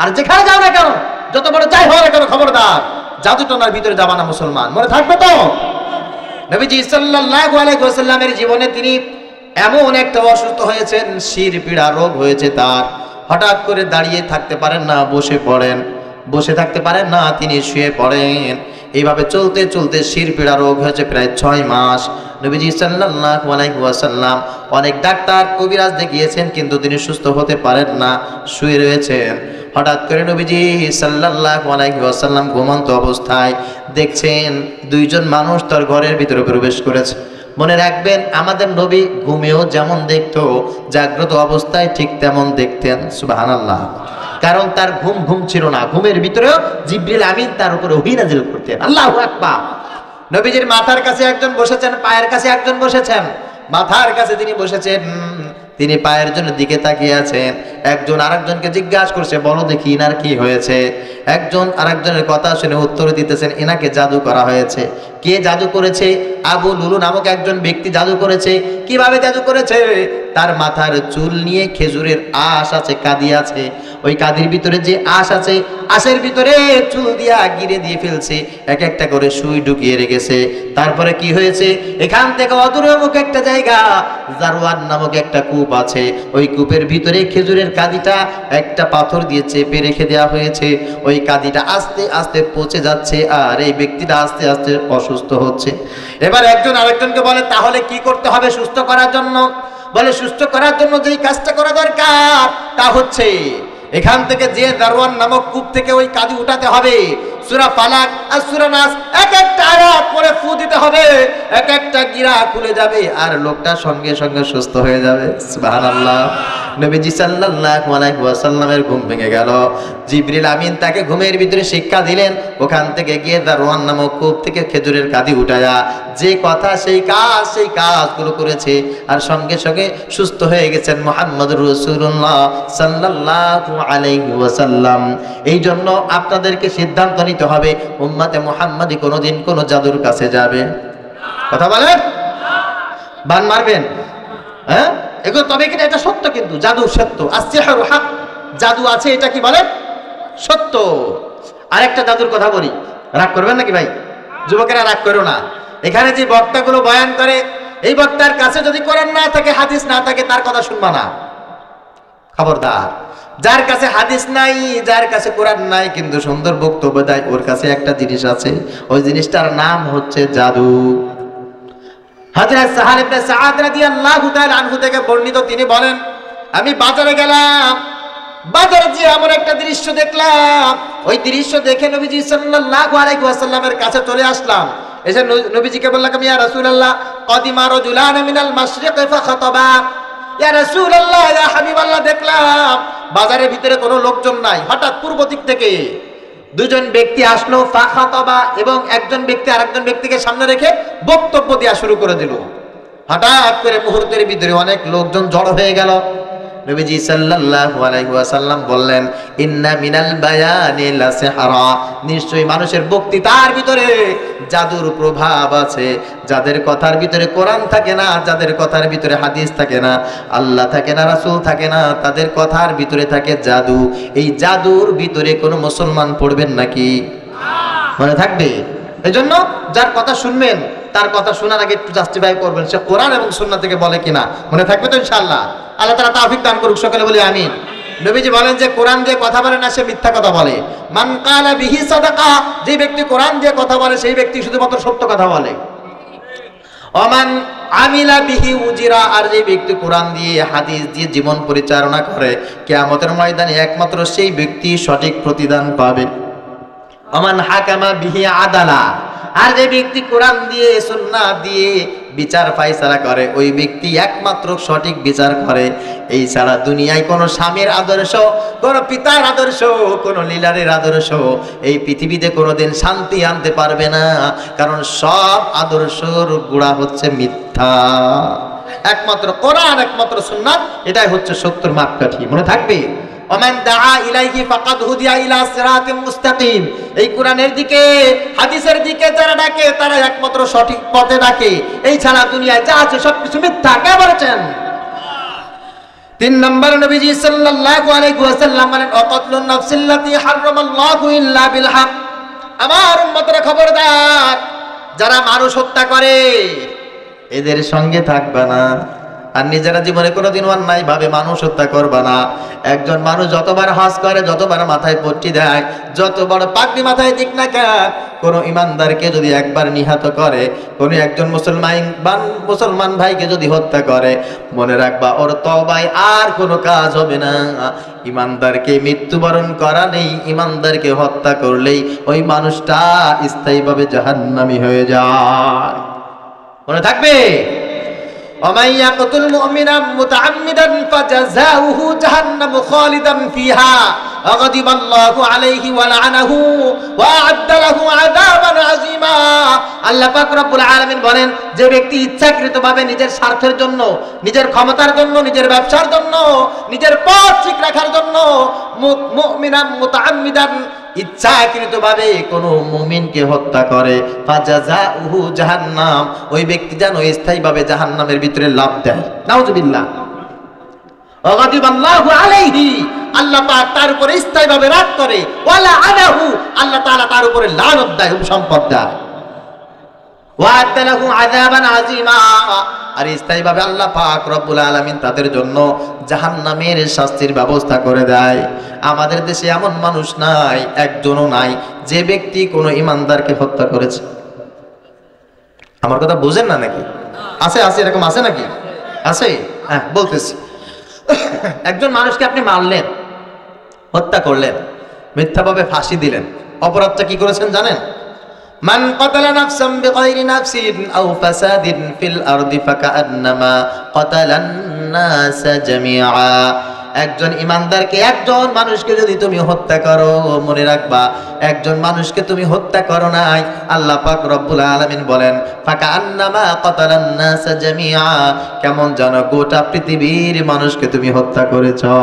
আর যেখানে যাও না কেন, যত বড় যাই হও না কেন, খবরদার জাদু টোনার ভিতরে যাবা না মুসলমান, মনে থাকবে তো? নবীজি সাল্লাল্লাহু আলাইহি ওয়াসাল্লামের জীবনে তিনি এমন একটা অসুস্থ হয়েছেন, শির পীড়া রোগ হয়েছে তার। হঠাৎ করে দাঁড়িয়ে থাকতে পারেন না, বসে পড়েন, বসে থাকতে পারেন না, তিনি শুয়ে পড়েন। এইভাবে চলতে চলতে শির পীড়া রোগ হয়েছে প্রায় 6 মাস। নবীজি সাল্লাল্লাহু আলাইহি ওয়াসাল্লাম অনেক ডাক্তার কবিরাজ দেখিয়েছেন, কিন্তু তিনি সুস্থ হতে পারেন না, শুয়ে রয়েছেন। হঠাৎ করে নবীজি সাল্লাল্লাহু আলাইহি ওয়াসাল্লাম ঘুমন্ত অবস্থায় দেখছেন 2 জন মানুষ তার ঘরের ভিতরে প্রবেশ করেছে। মনে রাখবেন, আমাদের নবী ঘুমেও যেমন দেখতো, জাগ্রত অবস্থায় ঠিক তেমন দেখতেন। সুবহানাল্লাহ। কারণ তার ঘুম ঘুম ছিল না, ঘুমের ভিতরেও জিবরিল আমিন তার উপরে ওহী নাযিল করতেন। আল্লাহু আকবার। নবীজির মাথার কাছে একজন বসেছেন, পায়ের কাছে একজন বসেছেন। মাথার কাছে তিনি বসেছেন, তিনি পায়ের জন্য দিকে তাকিয়ে আছেন। একজন আরেকজনকে জিজ্ঞাসা করছে, বলো দেখি ইনার কি হয়েছে। একজন আরেকজনের কথা শুনে উত্তর দিতেছেন, এনাকে জাদু করা হয়েছে। কে জাদু করেছে? আবু লুলু নামক একজন ব্যক্তি জাদু করেছে। কিভাবে জাদু করেছে? তার মাথার চুল নিয়ে খেজুরের আঁশ আছে, কাদি আছে, ওই কাদির ভিতরে যে আঁশ আছে, আঁশের ভিতরে চুল দিয়া গিরে দিয়ে ফেলছে, এক একটা করে সুই ঢুকিয়ে রেখেছে। তারপরে কি হয়েছে? এখান থেকে অদূরমুখ একটা জায়গা, জারওয়ান নামক একটা কূপ আছে, ওই কূপের ভিতরে খেজুরের কাদিটা একটা পাথর দিয়ে চেপে রেখে দেওয়া হয়েছে। ওই কাদিটা আস্তে আস্তে পচে যাচ্ছে, আর এই ব্যক্তিটা আস্তে আস্তে অসুস্থ হচ্ছে। এবার একজন আরেকজনকে বলে, তাহলে কি করতে হবে সুস্থ করার জন্য? বলে, সুস্থ করার জন্য যেই কাজটা করা দরকার তা হচ্ছে এখান থেকে যে দারওয়ান নামক কূপ থেকে ওই কাদি উঠাতে হবে, সূরা ফালাক আর সূরা নাস এক একটা আয়াত পড়ে ফু দিতে হবে, এক একটা গিরা খুলে যাবে আর লোকটা সঙ্গে সঙ্গে সুস্থ হয়ে যাবে। সুবহানাল্লাহ। নবীজি সাল্লাল্লাহু আলাইহি ওয়াসাল্লামের ঘুম ভেঙে গেল। জিবরিল আমিন তাকে ঘুমের ভিতরে শিক্ষা দিলেন, ওখান থেকে গিয়ে দারওয়ান নামক কূপ থেকে খেজুরের কাদি উঠায়া যে কথা সেই কাজগুলো করেছে, আর সঙ্গে সঙ্গে সুস্থ হয়ে গেছেন মুহাম্মদুর রাসূলুল্লাহ সাল্লাল্লাহু আলাইহি ওয়াসাল্লাম। এই জন্য আপনাদেরকে সিদ্ধান্ত নিতে হবে, উম্মতে মুহাম্মাদি কোনোদিন কোনো জাদুর কাছে যাবে? কথা বলেন? বান মারবেন? হ্যাঁ, এগুলো তবে কিনা এটা সত্য, কিন্তু জাদু সত্য, আসিহরু হক, জাদু আছে, এটা কি বলেন সত্য। আরেকটা জাদুর কথা বলি, রাগ করবেন নাকি ভাই? যুবকেরা রাগ করো না। এখানে যে বক্তাগুলো বয়ান করে, এই বক্তার কাছে যদি কোরআন না থাকে, হাদিস না থাকে, তার কথা শুনবা না, খবরদার। যার কাছে হাদিস নাই, যার কাছে কোরআন নাই, কিন্তু সুন্দর বক্তব্য দেয়, ওর কাছে একটা জিনিস আছে, ওই জিনিসটার নাম হচ্ছে জাদু। হযরত সাহাল ইবনে সাআদ রাদিয়াল্লাহু তাআলা আনহু থেকে বর্ণিত, তিনি বলেন, আমি বাজারে গেলাম, বাজারে যে এমন একটা দৃশ্য দেখলাম, ওই দৃশ্য দেখে নবীজি সাল্লাল্লাহু আলাইহি ওয়াসাল্লামের কাছে চলে আসলাম। এসে নবীজিকে বললাম, ইয়া রাসূলুল্লাহ, কদিমা রাজুলান মিনাল মাশরিক ফাখাতাবা। ইয়া রাসূলুল্লাহ, ইয়া হাবিবাল্লাহ, দেখলাম বাজারের ভিতরে কোনো লোকজন নাই, হঠাৎ পূর্ব দিক থেকে দুজন ব্যক্তি আসলো, ফাখাতাবা, এবং একজন ব্যক্তি আরেকজন ব্যক্তিকে সামনে রেখে বক্তব্য দেওয়া শুরু করে দিল। হঠাৎ করে মুহূর্তের ভিতরে অনেক লোকজন জড়ো হয়ে গেল। নবীজি সাল্লাল্লাহু আলাইহি ওয়াসাল্লাম বললেন, ইন্না মিনাল বায়ানি লাসিহরা, নিশ্চয়ই মানুষের বক্তৃতার ভিতরে জাদুর প্রভাব আছে। যাদের কথার ভিতরে কোরআন থাকে না, যাদের কথার ভিতরে হাদিস থাকে না, আল্লাহ থাকে না, রাসূল থাকে না, তাদের কথার ভিতরে থাকে জাদু। এই জাদুর ভিতরে কোনো মুসলমান পড়বেন নাকি? মনে থাকবে। এজন্য যার কথা শুনবেন, তার কথা শোনার আগে একটু জাস্টিফাই করবেন, সে কোরআন এবং সুন্নাহ থেকে বলে কিনা। মনে থাকবে তো ইনশাআল্লাহ? আল্লাহ তাআলা তৌফিক দান করুক, সকলে বলি আমিন। নবীজি বলেন যে কোরআন দিয়ে কথা বলে না, সে মিথ্যা কথা বলে। মান কালা বিহি সাদাকা, যে ব্যক্তি কোরআন দিয়ে কথা বলে, সেই ব্যক্তি শুধুমাত্র সত্য কথা বলে। ওমান আমিলা বিহি উজিরা, আর যে ব্যক্তি কোরআন দিয়ে হাদিস দিয়ে জীবন পরিচালনা করে, কিয়ামতের ময়দানে একমাত্র সেই ব্যক্তি সঠিক প্রতিদান পাবে। ওমান হাকামা বিহি আদালা, আর যে ব্যক্তি কোরআন দিয়ে সুন্নাহ দিয়ে বিচার ফায়সালা করে, ওই ব্যক্তি একমাত্র সঠিক বিচার করে। এই ছাড়া দুনিয়ায় কোনো স্বামীর আদর্শ, কোনো পিতার আদর্শ, কোনো লিডারের আদর্শ এই পৃথিবীতে কোনোদিন শান্তি আনতে পারবে না, কারণ সব আদর্শর গোড়া হচ্ছে মিথ্যা। একমাত্র কোরআন, একমাত্র সুন্নাহ, এটাই হচ্ছে সত্যর মাপকাঠি। মনে থাকবে। ওমান দাআ ইলাইহি ফাকাদ হুদিয়া ইলা সিরাতিম মুস্তাকিম, এই কোরআনের দিকে হাদিসের দিকে যারা ডাকে, তারা একমাত্র সঠিক পথে ডাকে। এই ছাড়া দুনিয়ায় যা আছে সবকিছু মিথ্যা। কে বলেছেন? 3 নম্বর, নবীজি সাল্লাল্লাহু আলাইহি ওয়াসাল্লাম বলেন, ওয়াকাতলুন নাফসিল্লাতী হারামাল্লাহু ইল্লা বিল হক। আমার উম্মতরা খবরদার, যারা মানুষ হত্যা করে এদের সঙ্গে থাকবে না, আর নিজেরা জীবনে কোনোদিন অন্যায় ভাবে মানুষ হত্যা করবে না। একজন মানুষ যতবার হজ করে, যতবার মাথায় পট্টি দেয়, যত বড় পাগড়ি মাথায় দিক না কেন, কোনো ইমানদারকে যদি একবার নিহত করে, কোনো একজন মুসলমান ভাইকে যদি হত্যা করে, মনে রাখবা ওর তওবায় আর কোনো কাজ হবে না। ইমানদারকে মৃত্যুবরণ করা নেই, ইমানদারকে হত্যা করলেই ওই মানুষটা স্থায়ীভাবে জাহান্নামী হয়ে যায়। মনে থাকবে। ومن يقتل مؤمنا متعمدا فجزاؤه جهنم خالدا فيها وغضب الله عليه ولعنه وأعد له عذابا عظيما। আল্লাহ পাক রব্বুল আলামিন বলেন, যে ব্যক্তি ইচ্ছাকৃতভাবে নিজের স্বার্থের জন্য, নিজের ক্ষমতার জন্য, নিজের ব্যবসার জন্য, নিজের পথ ঠিক রাখার জন্য মুমিনান মুতাআম্মিদান, ইচ্ছাকৃতভাবে কোনো মুমিনকে হত্যা করে, ফাজাজাউহু জাহান্নাম, ওই ব্যক্তি যেন স্থায়ীভাবে জাহান্নামের ভিতরে লাফ দেয়। নাউযুবিল্লাহ। ওয়াগাদিবাল্লাহু আলাইহি, আল্লাহ পাক তার উপরে স্থায়ীভাবে রাগ করে। ওয়ালা আনাহু, আল্লাহ তাআলা তার উপরে লানত দেয়, সম্পদ দেয়। ওয়া'আদ্দা লাহু আযাবান আযীমা, আর স্থায়ীভাবে আল্লাহ পাক রব্বুল আলামিন তাদের জন্য জাহান্নামের শাস্তির ব্যবস্থা করে দেয়। আমাদের দেশে এমন মানুষ নাই, একজনও নাই, যে ব্যক্তি কোনো ইমানদারকে হত্যা করেছে। আমার কথা বুঝেন না নাকি? আছে, আছে, এরকম আছে নাকি? আছে। হ্যাঁ, বলতেছি। একজন মানুষকে আপনি মারলেন, হত্যা করলেন, মিথ্যাভাবে ফাঁসি দিলেন, অপরাধটা কি করেছেন জানেন? মান কাতালা নাফসান বিগাইরি নাফসিন আও ফাসাদিন ফিল আরদি ফাকান্নামা কাতালান নাস জামিআ। একজন ইমানদারকে, একজন মানুষকে যদি তুমি হত্যা করো, মনে রাখবা একজন মানুষকে তুমি হত্যা করো নাই, আল্লাহ পাক রব্বুল আলামিন বলেন ফাকান্নামা কাতালান নাস জামিআ, কেমন যেন গোটা পৃথিবীর মানুষকে তুমি হত্যা করেছো।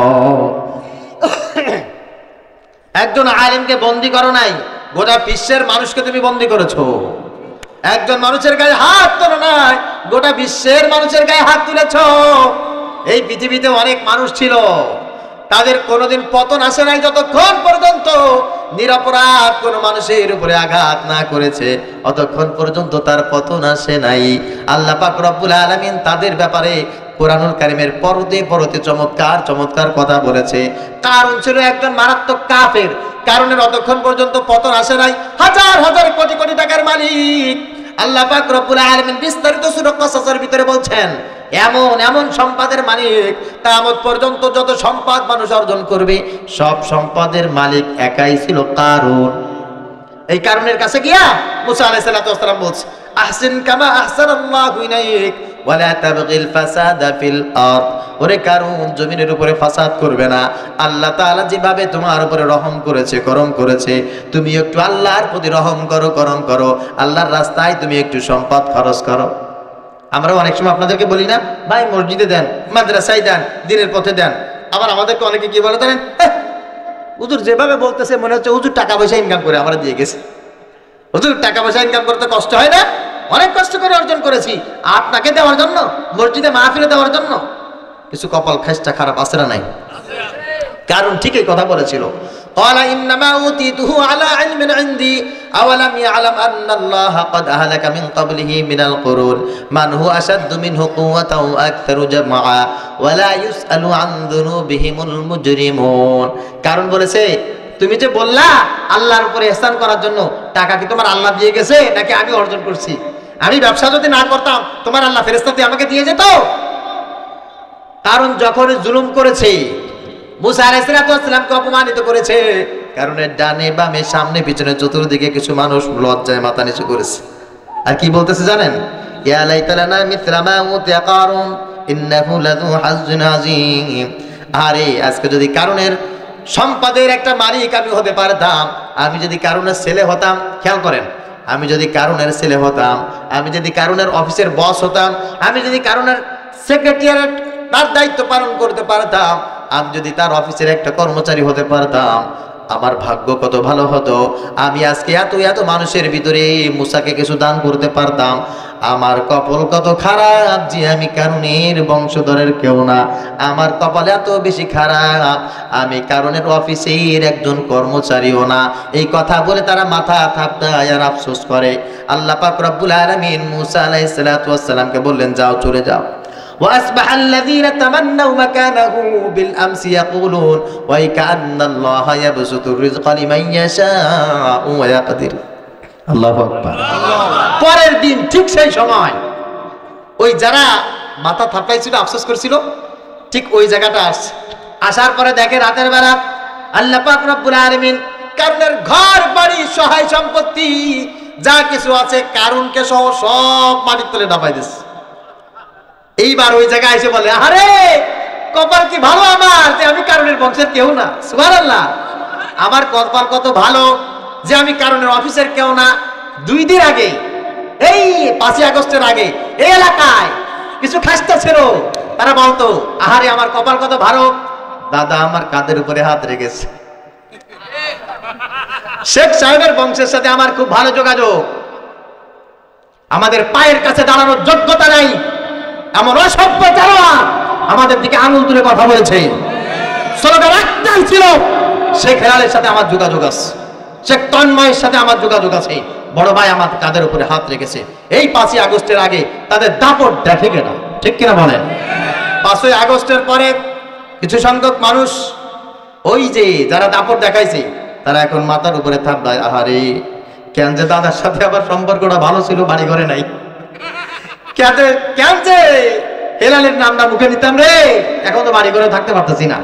একজন আলেমকে বন্দী করো নাই, গোটা বিশ্বের মানুষকে তুমি বন্দী করেছো। একজন মানুষের গায়ে হাত তোলো নাই, গোটা বিশ্বের মানুষের গায়ে হাত তুলেছো। এই পৃথিবীতে অনেক মানুষ ছিল, তাদের কোনোদিন পতন আসে নাই যতক্ষণ পর্যন্ত নিরপরাধ কোন মানুষের উপরে আঘাত না করেছে, অতক্ষণ পর্যন্ত তার পতন আসে নাই। আল্লাহ পাক রব্বুল আলামিন তাদের ব্যাপারে কোরআনুল কারীমের পরতে পরতে চমৎকার চমৎকার কথা বলেছে। কারণ ছিল একজন মারাত্মক কাফের, কারণের অতক্ষণ পর্যন্ত পতন আসে নাই। হাজার হাজার কোটি কোটি টাকার মালিক আল্লাহ পাক রব্বুল আলামিন বিস্তারিত সূরা কাসাসের ভিতরে বলছেন, এমন এমন সম্পদের মালিক, কিয়ামত পর্যন্ত যত সম্পদ মানুষ অর্জন করবে সব সম্পদের মালিক একাই ছিল কারুন। এই কারণের কাছে গিয়া মুসা আলাইহিস সালাতু ওয়াস সালাম বলছে, আহসিন কামা আহসানাল্লাহু ইলাইক ওয়ালা তাবগিল ফাসাদা ফিল আরদ। ওরে কারুন, জমিনের উপরে ফাসাদ করবে না। আল্লাহ তাআলা যেভাবে তোমার উপরে রহম করেছে, করম করেছে, তুমি একটু আল্লাহর প্রতি রহম করো, করম করো। আল্লাহর রাস্তায় তুমি একটু সম্পদ খরচ করো। আমরা অনেক সময় আপনাদেরকে বলি না, ভাই মসজিদে দেন, মাদ্রাসায় দেন, দিনের পথে দেন। আবার আমাদেরকে অনেকে কি বলে জানেন, হুজুর যেভাবে বলতেছে মনে হচ্ছে হুজুর টাকা পয়সা ইনকাম করে আমরা দিয়ে গেছে। হুজুর টাকা পয়সা ইনকাম করতে কষ্ট হয় না? অনেক কষ্ট করে অর্জন করেছি, আপনাকে দেওয়ার জন্য, মসজিদে মাহফিলে দেওয়ার জন্য। কিছু কপাল খাসটা খারাপ আছে না নাই? কারণ ঠিকই কথা বলেছিল, قال انما اوتيته على علم عندي اولم يعلم ان الله قد اهلك من قبله من القرون من هو اشد منه قوة واكثر جمعا ولا يسأل عن ذنوبهم المجرمون। কারণ বলেছে, তুমি যে বললা আল্লাহর উপরে ইহসান করার জন্য, টাকা কি তোমার আল্লাহ দিয়ে গেছে নাকি আমি অর্জন করছি? আমি ব্যবসা যদি না করতাম তোমার আল্লাহ ফেরেশতা দিয়ে আমাকে দিয়ে যেত? কারণ যখন জুলুম করেছে, মুসা আলাইহিস সালামকে অপমানিত করেছে, কারণে ডানে বামে সামনে পিছনে চতুর্দিকে কিছু মানুষ লজ্জায় মাথা নিচু করেছে। আর কি বলতেছে জানেন? ইয়া লাইতালানা মিসলা মা উতিয়া কারুন ইন্নাহু লাযু হাজ্জিন আযীম। আরে আজকে যদি কারুনের সম্পদের একটা মালিক আমি হতে পারতাম, আমি যদি কারুনের ছেলে হতাম, খেয়াল করেন, আমি যদি কারুনের ছেলে হতাম, আমি যদি কারুনের অফিসের বস হতাম, আমি যদি কারুনের সেক্রেটারিয়েট তার দায়িত্ব পালন করতে পারতাম, আমি যদি তার অফিসের একটা কর্মচারী হতে পারতাম, আমার ভাগ্য কত ভালো হতো। আমি আজকে এত এত মানুষের ভিতরে মুসাকে কিছু দান করতে পারতাম। আমার কপাল কত খারাপ যে আমি কারুনের বংশধরের কেউ না। আমার কপাল এত বেশি খারাপ, আমি কারুনের অফিসের একজন কর্মচারীও না। এই কথা বলে তারা মাথা থাপড়ায় আর আফসোস করে। আল্লাহ পাক রব্বুল আলামিন মুসা আলাইহিস সালাতু ওয়াস সালামকে বললেন, যাও চলে যাও। وأصبح الذين تمنوا مكانه بالأمس يقولون ويكأن الله يبسط الرزق لمن يشاء ويقدر। আল্লাহু আকবার। পরের দিন ঠিক সেই সময় ওই যারা মাথা থাপড়াইছিল, আফসোস করছিল, ঠিক ওই জায়গাটা আসছে। আসার পরে দেখে রাতের বেলা আল্লাহ পাক রব্বুল আলামিন কারুনের ঘর বাড়ি সহায় সম্পত্তি যা কিছু আছে কারুনকে সহ সব মাটির তলে ডাবাই দিচ্ছে। এইবার ওই জায়গায় এসে বলে, আরে কপাল কি ভালো আমার যে আমি কারুনের বংশের কেউ না। সুবহানাল্লাহ, আমার কপাল কত ভালো যে আমি কারুনের অফিসের কেউ না। 2 দিন আগে, এই 5 আগস্টের আগে এই এলাকায় কিছু খাস্তা ছিল, তারা বলতো, আহারে আমার কপাল কত ভালো, দাদা আমার কাঁধের উপরে হাত রেখেছে। শেখ সাহেবের বংশের সাথে আমার খুব ভালো যোগাযোগ, আমাদের পায়ের কাছে দাঁড়ানোর যোগ্যতা নাই এমন অসভ্য যারা আমাদের দিকে আঙুল তুলে কথা বলেছে। স্লোগান একটাই ছিল, শেখ হেলালের সাথে আমার যোগাযোগ আছে, শেখ তন্ময়ের সাথে আমার যোগাযোগ আছে, বড় ভাই আমার কাঁধের উপরে হাত রেখেছে। এই 5 আগস্টের আগে তাদের দাপট দেখে কেনা, ঠিক কিনা বলেন? 5 আগস্টের পরে কিছু সংখ্যক মানুষ ওই যে যারা দাপট দেখাইছে তারা এখন মাথার উপরে থাপড়ায়, আহারে কেন যে দাদার সাথে আবার সম্পর্কটা ভালো ছিল, বাড়ি ঘরে নাই, কেন যে হেলালের নামটা মুখে নিতাম রে, এখন তো বাড়ি ঘরে থাকতে পারতেছি না,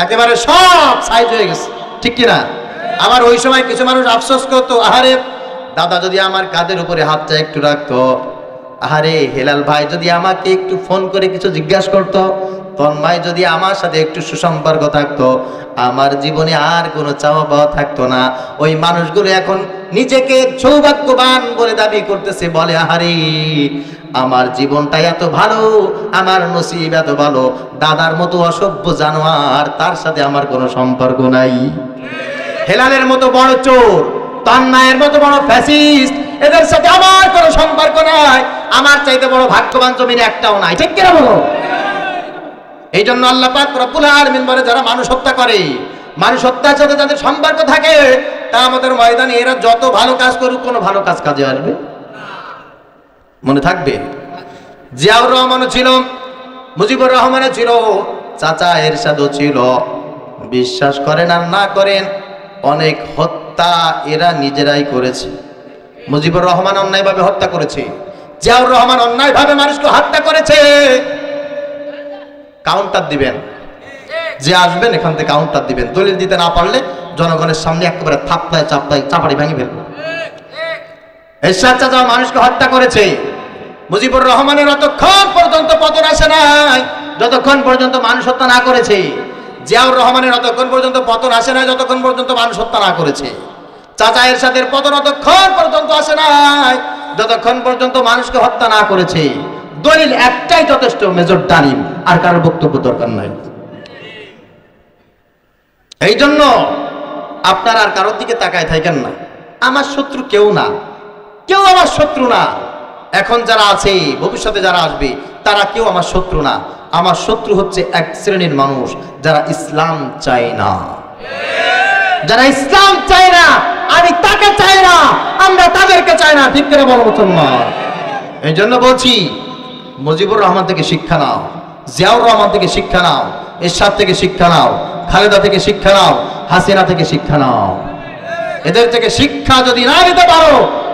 একেবারে সব সাইজ হয়ে গেছে, ঠিক কিনা? আবার ওই সময় কিছু মানুষ আফসোস করতো, আহারে দাদা যদি আমার কাঁধের উপরে হাতটা একটু রাখতো, আহারে হেলাল ভাই যদি আমাকে একটু ফোন করে কিছু জিজ্ঞাসা করতো, তন্ময় যদি আমার সাথে একটু সুসম্পর্ক থাকতো, আমার জীবনে আর কোনো চাওয়া পাওয়া থাকতো না। ওই মানুষগুলো এখন নিজেকে সৌভাগ্যবান বলে দাবি করতেছে, বলে আহারে আমার জীবনটা এত ভালো, আমার নসিব এত ভালো, দাদার মতো অসভ্য জানোয়ার তার সাথে আমার কোনো সম্পর্ক নাই। হেলালের মতো বড় চোর, তন্ময়ের মতো বড় ফ্যাসিস্ট, এদের সাথে আমার কোনো সম্পর্ক নাই, আমার চাইতে বড় ভাগ্যবান জমিনে একটাও নাই, ঠিক কিনা বলো? এই জন্য আল্লাহ পাক রব্বুল আলামিন বলে যারা মানুষ হত্যা করে, মানুষ হত্যার সাথে যাদের সম্পর্ক থাকে, তা আমাদের ময়দানে এরা যত ভালো কাজ করুক কোনো ভালো কাজ কাজে আসবে মনে থাকবে। জিয়াউর রহমানও ছিল, মুজিবুর রহমানও ছিল, চাচা এরশাদও ছিল। বিশ্বাস করেন আর না করেন, অনেক হত্যা এরা নিজেরাই করেছে। মুজিবুর রহমান অন্যায়ভাবে হত্যা করেছে, জিয়াউর রহমান অন্যায়ভাবে মানুষকে হত্যা করেছে। কাউন্টার দিবেন, যে আসবেন এখান থেকে কাউন্টার দিবেন। দলিল দিতে না পারলে জনগণের সামনে একেবারে থাপ্পায় চাপড়ায় চাপাড়ি ভেঙে ফেলবো। এরশাদ চাচা মানুষকে হত্যা করেছে। মুজিবুর রহমানের অতক্ষণ পর্যন্ত পতন আসে নাই যতক্ষণ পর্যন্ত মানুষ হত্যা না করেছে। জিয়াউর রহমানের অতক্ষণ পর্যন্ত পতন আসে নাই যতক্ষণ পর্যন্ত মানুষ হত্যা না করেছে। চাচা এরশাদের পতন অতক্ষণ পর্যন্ত আসে নাই যতক্ষণ পর্যন্ত মানুষকে হত্যা না করেছে। দলিল একটাই যথেষ্ট, মেজর ডালিম, আর কারোর বক্তব্য দরকার নাই। এই জন্য আপনারা আর কারোর দিকে তাকায় থাকেন না। আমার শত্রু কেউ না, কেউ আমার শত্রু না। এখন যারা আছে, ভবিষ্যতে যারা আসবে, তারা কেউ আমার শত্রু না। আমার শত্রু হচ্ছে এক শ্রেণীর মানুষ যারা ইসলাম চায় না। যারা ইসলাম চায় না, আমি তাকে চাই না, আমরা তাদেরকে চাই না। ঠিক করে বলো মুসলমান। এই জন্য বলছি, মুজিবুর রহমান থেকে শিক্ষা নাও, জিয়াউর রহমান থেকে শিক্ষা নাও, এরশাদ থেকে শিক্ষা নাও, খালেদা থেকে শিক্ষা নাও, হাসিনা থেকে শিক্ষা নাও। এদের থেকে শিক্ষা যদি না নিতে পারো,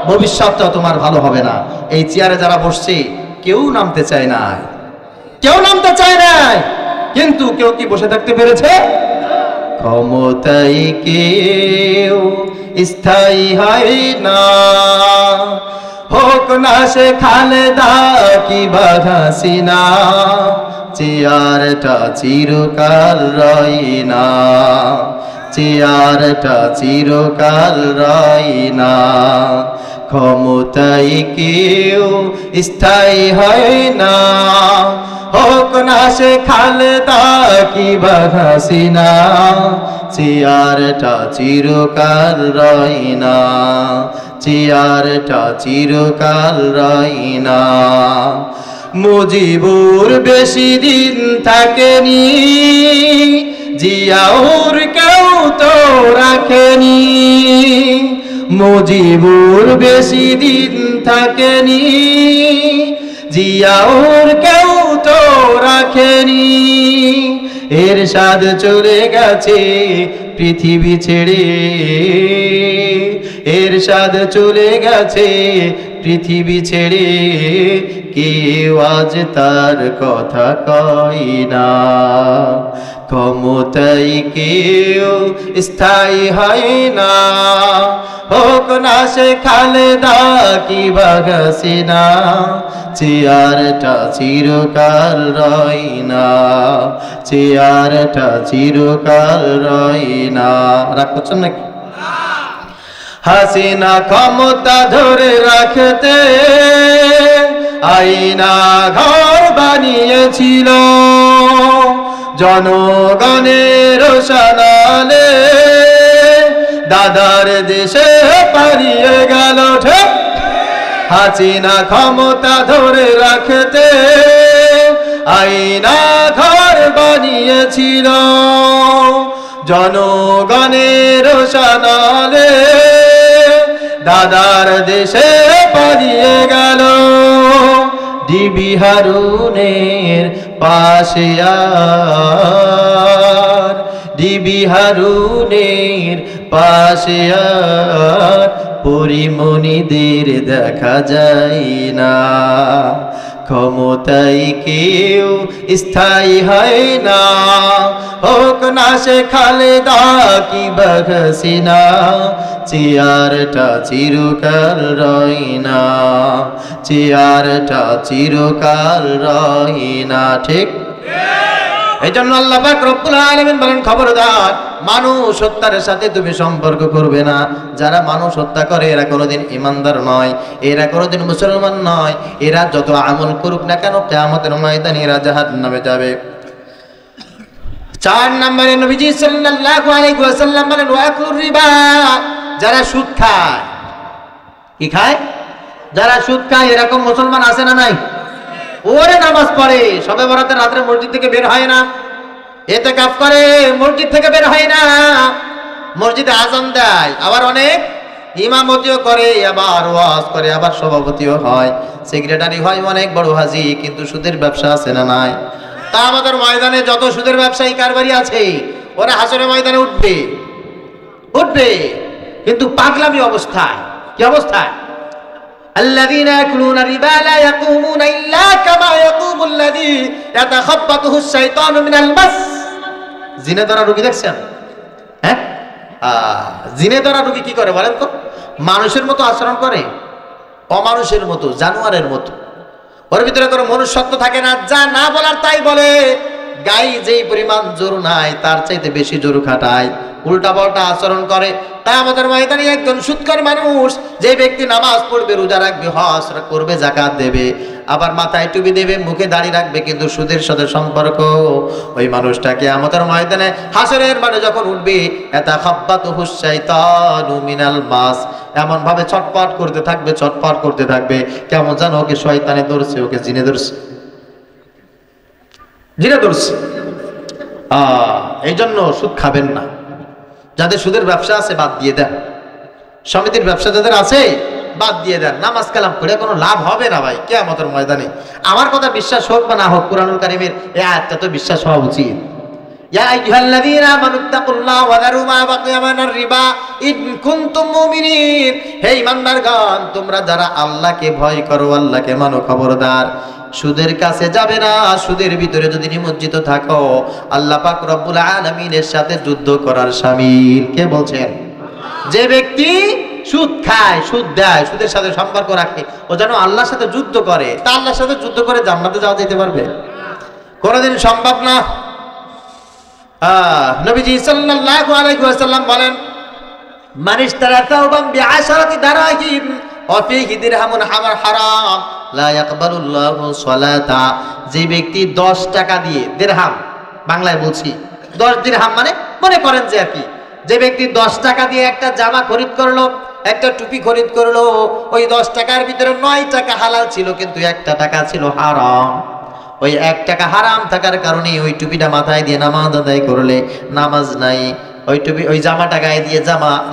ভবিষ্যৎটা তোমার ভালো হবে না। এই চেয়ারে যারা বসছে কেউ নামতে চায় না, কেউ নামতে চায় না, কিন্তু কেউ কি বসে থাকতে পেরেছে? ক্ষমতায় কেউ স্থায়ী হয় না, হোক না সে খালেদা কিংবা হাসিনা, চেয়ারটা চিরকাল রয় না, চেয়ারটা চিরকাল রয় না। ক্ষমতায় কেউ স্থায়ী হয় না, হোক না সে খালেদা কিংবা হাসিনা, চেয়ারটা চিরকাল রয় না, চেয়ারটা চিরকাল রয় না। মুজিবুর বেশি দিন থাকেনি, জিয়াউর কেউ তো রাখেনি। মুজিবুর বেশি দিন থাকেনি, জিয়াউর কেউ তো রাখেনি। এরশাদ চলে গেছে পৃথিবী ছেড়ে, এরশাদ চলে গেছে পৃথিবী ছেড়ে, কেউ আজ তার কথা কয় না। ক্ষমতায় কেউ স্থায়ী হয় না, হোক না সে খালেদা কিংবা হাসিনা, চেয়ারটা চিরকাল রয় না, চেয়ারটা চিরকাল রয় না। রাগ করছেন নাকি? হাসিনা ক্ষমতা ধরে রাখতে আয়না ঘর বানিয়েছিল, জনগণের শানালে দাদার দেশে পালিয়ে গেল। হাসিনা ক্ষমতা ধরে রাখতে আয়না ঘর বানিয়েছিল, জনগণের শানালে দাদার দেশে পালিয়ে গেল। ডিবি হারুনের পাশে আর, ডিবি হারুনের পাশে আর পরিমণিদের দেখা যায় না। ক্ষমতায় কেউ স্থায়ী হয় না, হোক না সে খালেদা কিংবা হাসিনা, চেয়ারটা চিরকাল রয় না, চেয়ারটা চিরকাল রয় না। ঠিক? এই জন্য আল্লাহ পাক রব্বুল আলামিন বলেন, খবরদার মানুষ হত্যার সাথে তুমি সম্পর্ক করবে না। যারা মানুষ হত্যা করে এরা কোনোদিন ইমানদার নয়, এরা কোনোদিন মুসলমান নয়। এরা যত আমল করুক না কেন, কিয়ামতের ময়দানে এরা জাহান্নামে যাবে। 4 নম্বরে নবীজি সাল্লাল্লাহু আলাইহি ওয়াসাল্লাম বলেন, ওয়াকুর রিবা, যারা সুদ খায়। কি খায়? যারা সুদ খায়। এরকম মুসলমান আছে না নাই? ওরে নামাজ পড়ে, সবে বরাতের রাত্রে মসজিদ থেকে বের হয় না, ইতিকাফ করে মসজিদ থেকে বের হয় না, মসজিদে আজান দেয়, আবার অনেক ইমামতিও করে, আবার ওয়াজ করে, আবার সভাপতিও হয়, সেক্রেটারি হয়, অনেক বড় হাজি, কিন্তু সুদের ব্যবসা আছে না নাই? তা আমাদের ময়দানে যত সুদের ব্যবসায়ী কারবারি আছে ওরা হাসরের ময়দানে উঠবে, উঠবে, কিন্তু পাগলামি অবস্থায়। কি অবস্থায়? الذين يأكلون الربا لا يقومون إلا كما يقوم الذي يتخبطه الشيطان من المس। জিনে ধরা রোগী দেখছেন? হ্যাঁ, জিনে ধরা রোগী কি করে বলেন তো? মানুষের মতো আচরণ করে, অমানুষের মতো, জানোয়ারের মতো। ওর ভিতরে কোনো মনুষ্যত্ব থাকে না, যা না বলার তাই বলে। গাই যেই পরিমাণ জোর নাই তার চাইতে বেশি জোর খাটায়, উল্টা পাল্টা আচরণ করে। তাই আমাদের ময়দানে একজন সুদখোর মানুষ, যে ব্যক্তি নামাজ পড়বে, রোজা রাখবে, হজ করবে, যাকাত দেবে, আবার মাথায় টুপি দেবে, মুখে দাড়ি রাখবে, কিন্তু সুদের সাথে সম্পর্ক, ওই মানুষটাকে আমাদের ময়দানে হাসরের মাঠে যখন উঠবে, এটা খাব্বাতুহুশ শাইতানু মিনাল মাস, এমন ভাবে ছটপট করতে থাকবে, ছটপট করতে থাকবে, কেমন যেন ওকে শয়তানে ধরছে, ওকে জিনে ধরছে, জিনে ধরছে। এই জন্য সুদ খাবেন না। যাদের সুদের ব্যবসা আছে বাদ দিয়ে দেন, সমিতির ব্যবসা যাদের আছে বাদ দিয়ে দেন। নামাজ কালাম করে কোনো লাভ হবে না ভাই কিয়ামতের ময়দানে। আমার কথা বিশ্বাস হোক বা না হোক, কুরআনুল কারীমের এই আয়াতটা তো বিশ্বাস হওয়া উচিত। ইয়া আইয়ুহাল্লাযীনা আমানুত্তাকুল্লাহা ওয়া যারু মা বাকিয়া মিনার রিবা ইন কুনতুম মুমিনিন। হে ঈমানদারগণ, তোমরা যারা আল্লাহকে ভয় করো, আল্লাহকে মানো, খবরদার সুদের কাছে যাবে না। সুদের ভিতরে যদি নিমজ্জিত থাকো, আল্লাহ পাক রব্বুল আলামিনের সাথে যুদ্ধ করার শামিল। কে বলছেন? যে ব্যক্তি সুদ খায়, সুদ দেয়, সুদের সাথে সম্পর্ক রাখে, ও যেন আল্লাহর সাথে যুদ্ধ করে। তা আল্লাহর সাথে যুদ্ধ করে জান্নাতে যাওয়া যেতে পারবে? কোনোদিন সম্ভব না। নবীজি সাল্লাল্লাহু আলাইহি ওয়াসাল্লাম বলেন, মান ইশতারা তাওবান বিআশারাতি দারাহিম ওয়া ফীহি দিরহামুন হারাম লা ইয়াকবালুল্লাহু সালাতা। যে ব্যক্তি 10 টাকা দিয়ে, দিরহাম বাংলায় বলছি, 10 দিরহাম মানে মনে করেন যে আর কি, যে ব্যক্তি 10 টাকা দিয়ে একটা জামা খরিদ করলো, একটা টুপি খরিদ করলো, ওই 10 টাকার ভিতরে 9 টাকা হালাল ছিল, কিন্তু 1 টাকা ছিল হারাম। ওই 1 টাকা হারাম থাকার কারণে ওই টুপিটা মাথায় দিয়ে নামাজ আদায় করলে নামাজ নাই, ওই টুপি ওই জামাটা গায়ে দিয়ে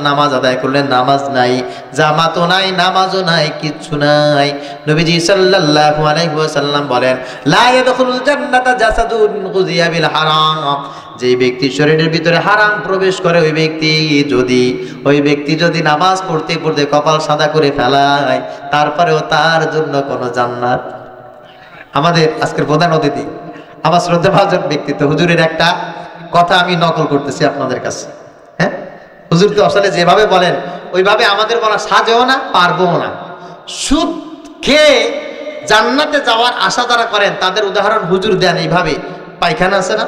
নামাজ আদায় করলে নামাজ নাই, জামা তো নাই, নামাজও নাই, কিচ্ছু নাই। নবীজি সাল্লাল্লাহু আলাইহি ওয়াসাল্লাম বলেন, লা ইয়াদখুলুল জান্নাতা জাসাদুন গুযিয়া বিল হারাম। যে ব্যক্তি শরীরের ভিতরে হারাম প্রবেশ করে, ওই ব্যক্তি যদি নামাজ পড়তে পড়তে কপাল সাদা করে ফেলায়, তারপরেও তার জন্য কোনো জান্নাত। আমাদের আজকের প্রধান অতিথি, আমার শ্রদ্ধাভাজন ব্যক্তিত্ব হুজুরের একটা কথা আমি নকল করতেছি আপনাদের কাছে। হ্যাঁ, হুজুর তো আসলে যেভাবে বলেন ওইভাবে আমাদের বলা সাজেও না, পারবও না। সুদ খেয়ে জান্নাতে যাওয়ার আশা যারা করেন তাদের উদাহরণ হুজুর দেন এইভাবে। পায়খানা আছে না,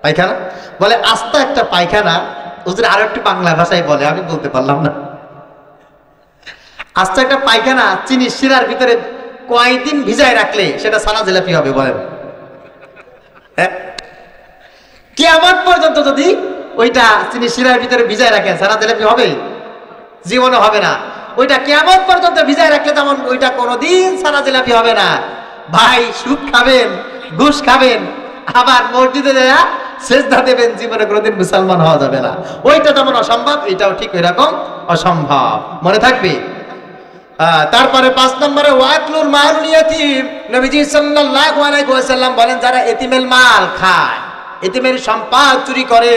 পায়খানা বলে আস্তা একটা পায়খানা, হুজুর আরো একটু বাংলা ভাষায় বলে, আমি বলতে পারলাম না। আস্তা একটা পায়খানা চিনি শিরার ভিতরে কয়দিন ভিজায় রাখলে সেটা সানা জিলাপি হবে বলেন? হ্যাঁ, কিয়ামত পর্যন্ত যদি ওইটা চিনি শিরার ভিতরে ভিজায় রাখেন, সানা জিলাপি হবে? জীবনে হবে না। ওইটা কিয়ামত পর্যন্ত ভিজায় রাখলে তেমন ওইটা কোনোদিন সানা জিলাপি হবে না। ভাই সুদ খাবেন, ঘুষ খাবেন, আবার মসজিদে যায় সেজদা দেবেন, জীবনে কোনোদিন মুসলমান হওয়া যাবে না। ওইটা যেমন অসম্ভব, এটাও ঠিক ওই রকম অসম্ভব, মনে থাকবে। তারপরে 5 নম্বরে ওয়াকলুল মালুল ইয়াতীম। নবীজি সাল্লাল্লাহু আলাইহি ওয়াসাল্লাম বলেন, যারা এতিমের মাল খায়, এতিমের সম্পদ চুরি করে,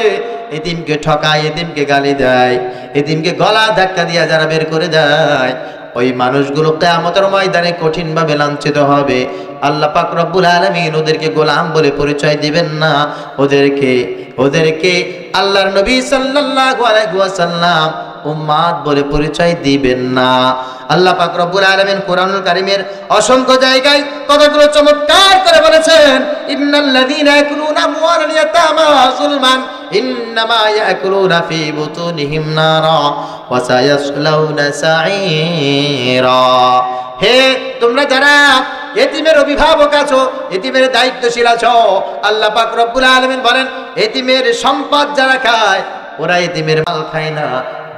এতিমকে ঠকায়, এতিমকে গালি দেয়, এতিমকে গলা ধাক্কা দিয়ে যারা বের করে দেয়, ওই মানুষগুলো কিয়ামতের ময়দানে কঠিনভাবে লাঞ্ছিত হবে। আল্লাহ পাক রব্বুল আলামিন ওদেরকে গোলাম বলে পরিচয় দিবেন না, ওদেরকে আল্লাহর নবী সাল্লাল্লাহু আলাইহি ওয়াসাল্লাম উম্মাত বলে পরিচয় দিবেন না। আল্লাহ পাক রব্বুল আলামিন কোরআনুল কারীমের অসংখ্য জায়গায় কথাগুলো চমৎকার করে বলেছেন, ইন্নাল্লাযীনা ইয়াকুলুনা আমওয়ালাল ইয়াতামা যুলমান ইন্নামা ইয়াকুলুনা ফী বুতুনিহিম নারা ওয়া সায়াসলাউনা সাঈরা। হে তোমরা যারা এতিমের অভিভাবক আছো, এতিমের দায়িত্বশীল আছো, আল্লাহ পাক রব্বুল আলামিন বলেন, এতিমের সম্পদ যারা খায় ওরা এতিমের মাল খায় না,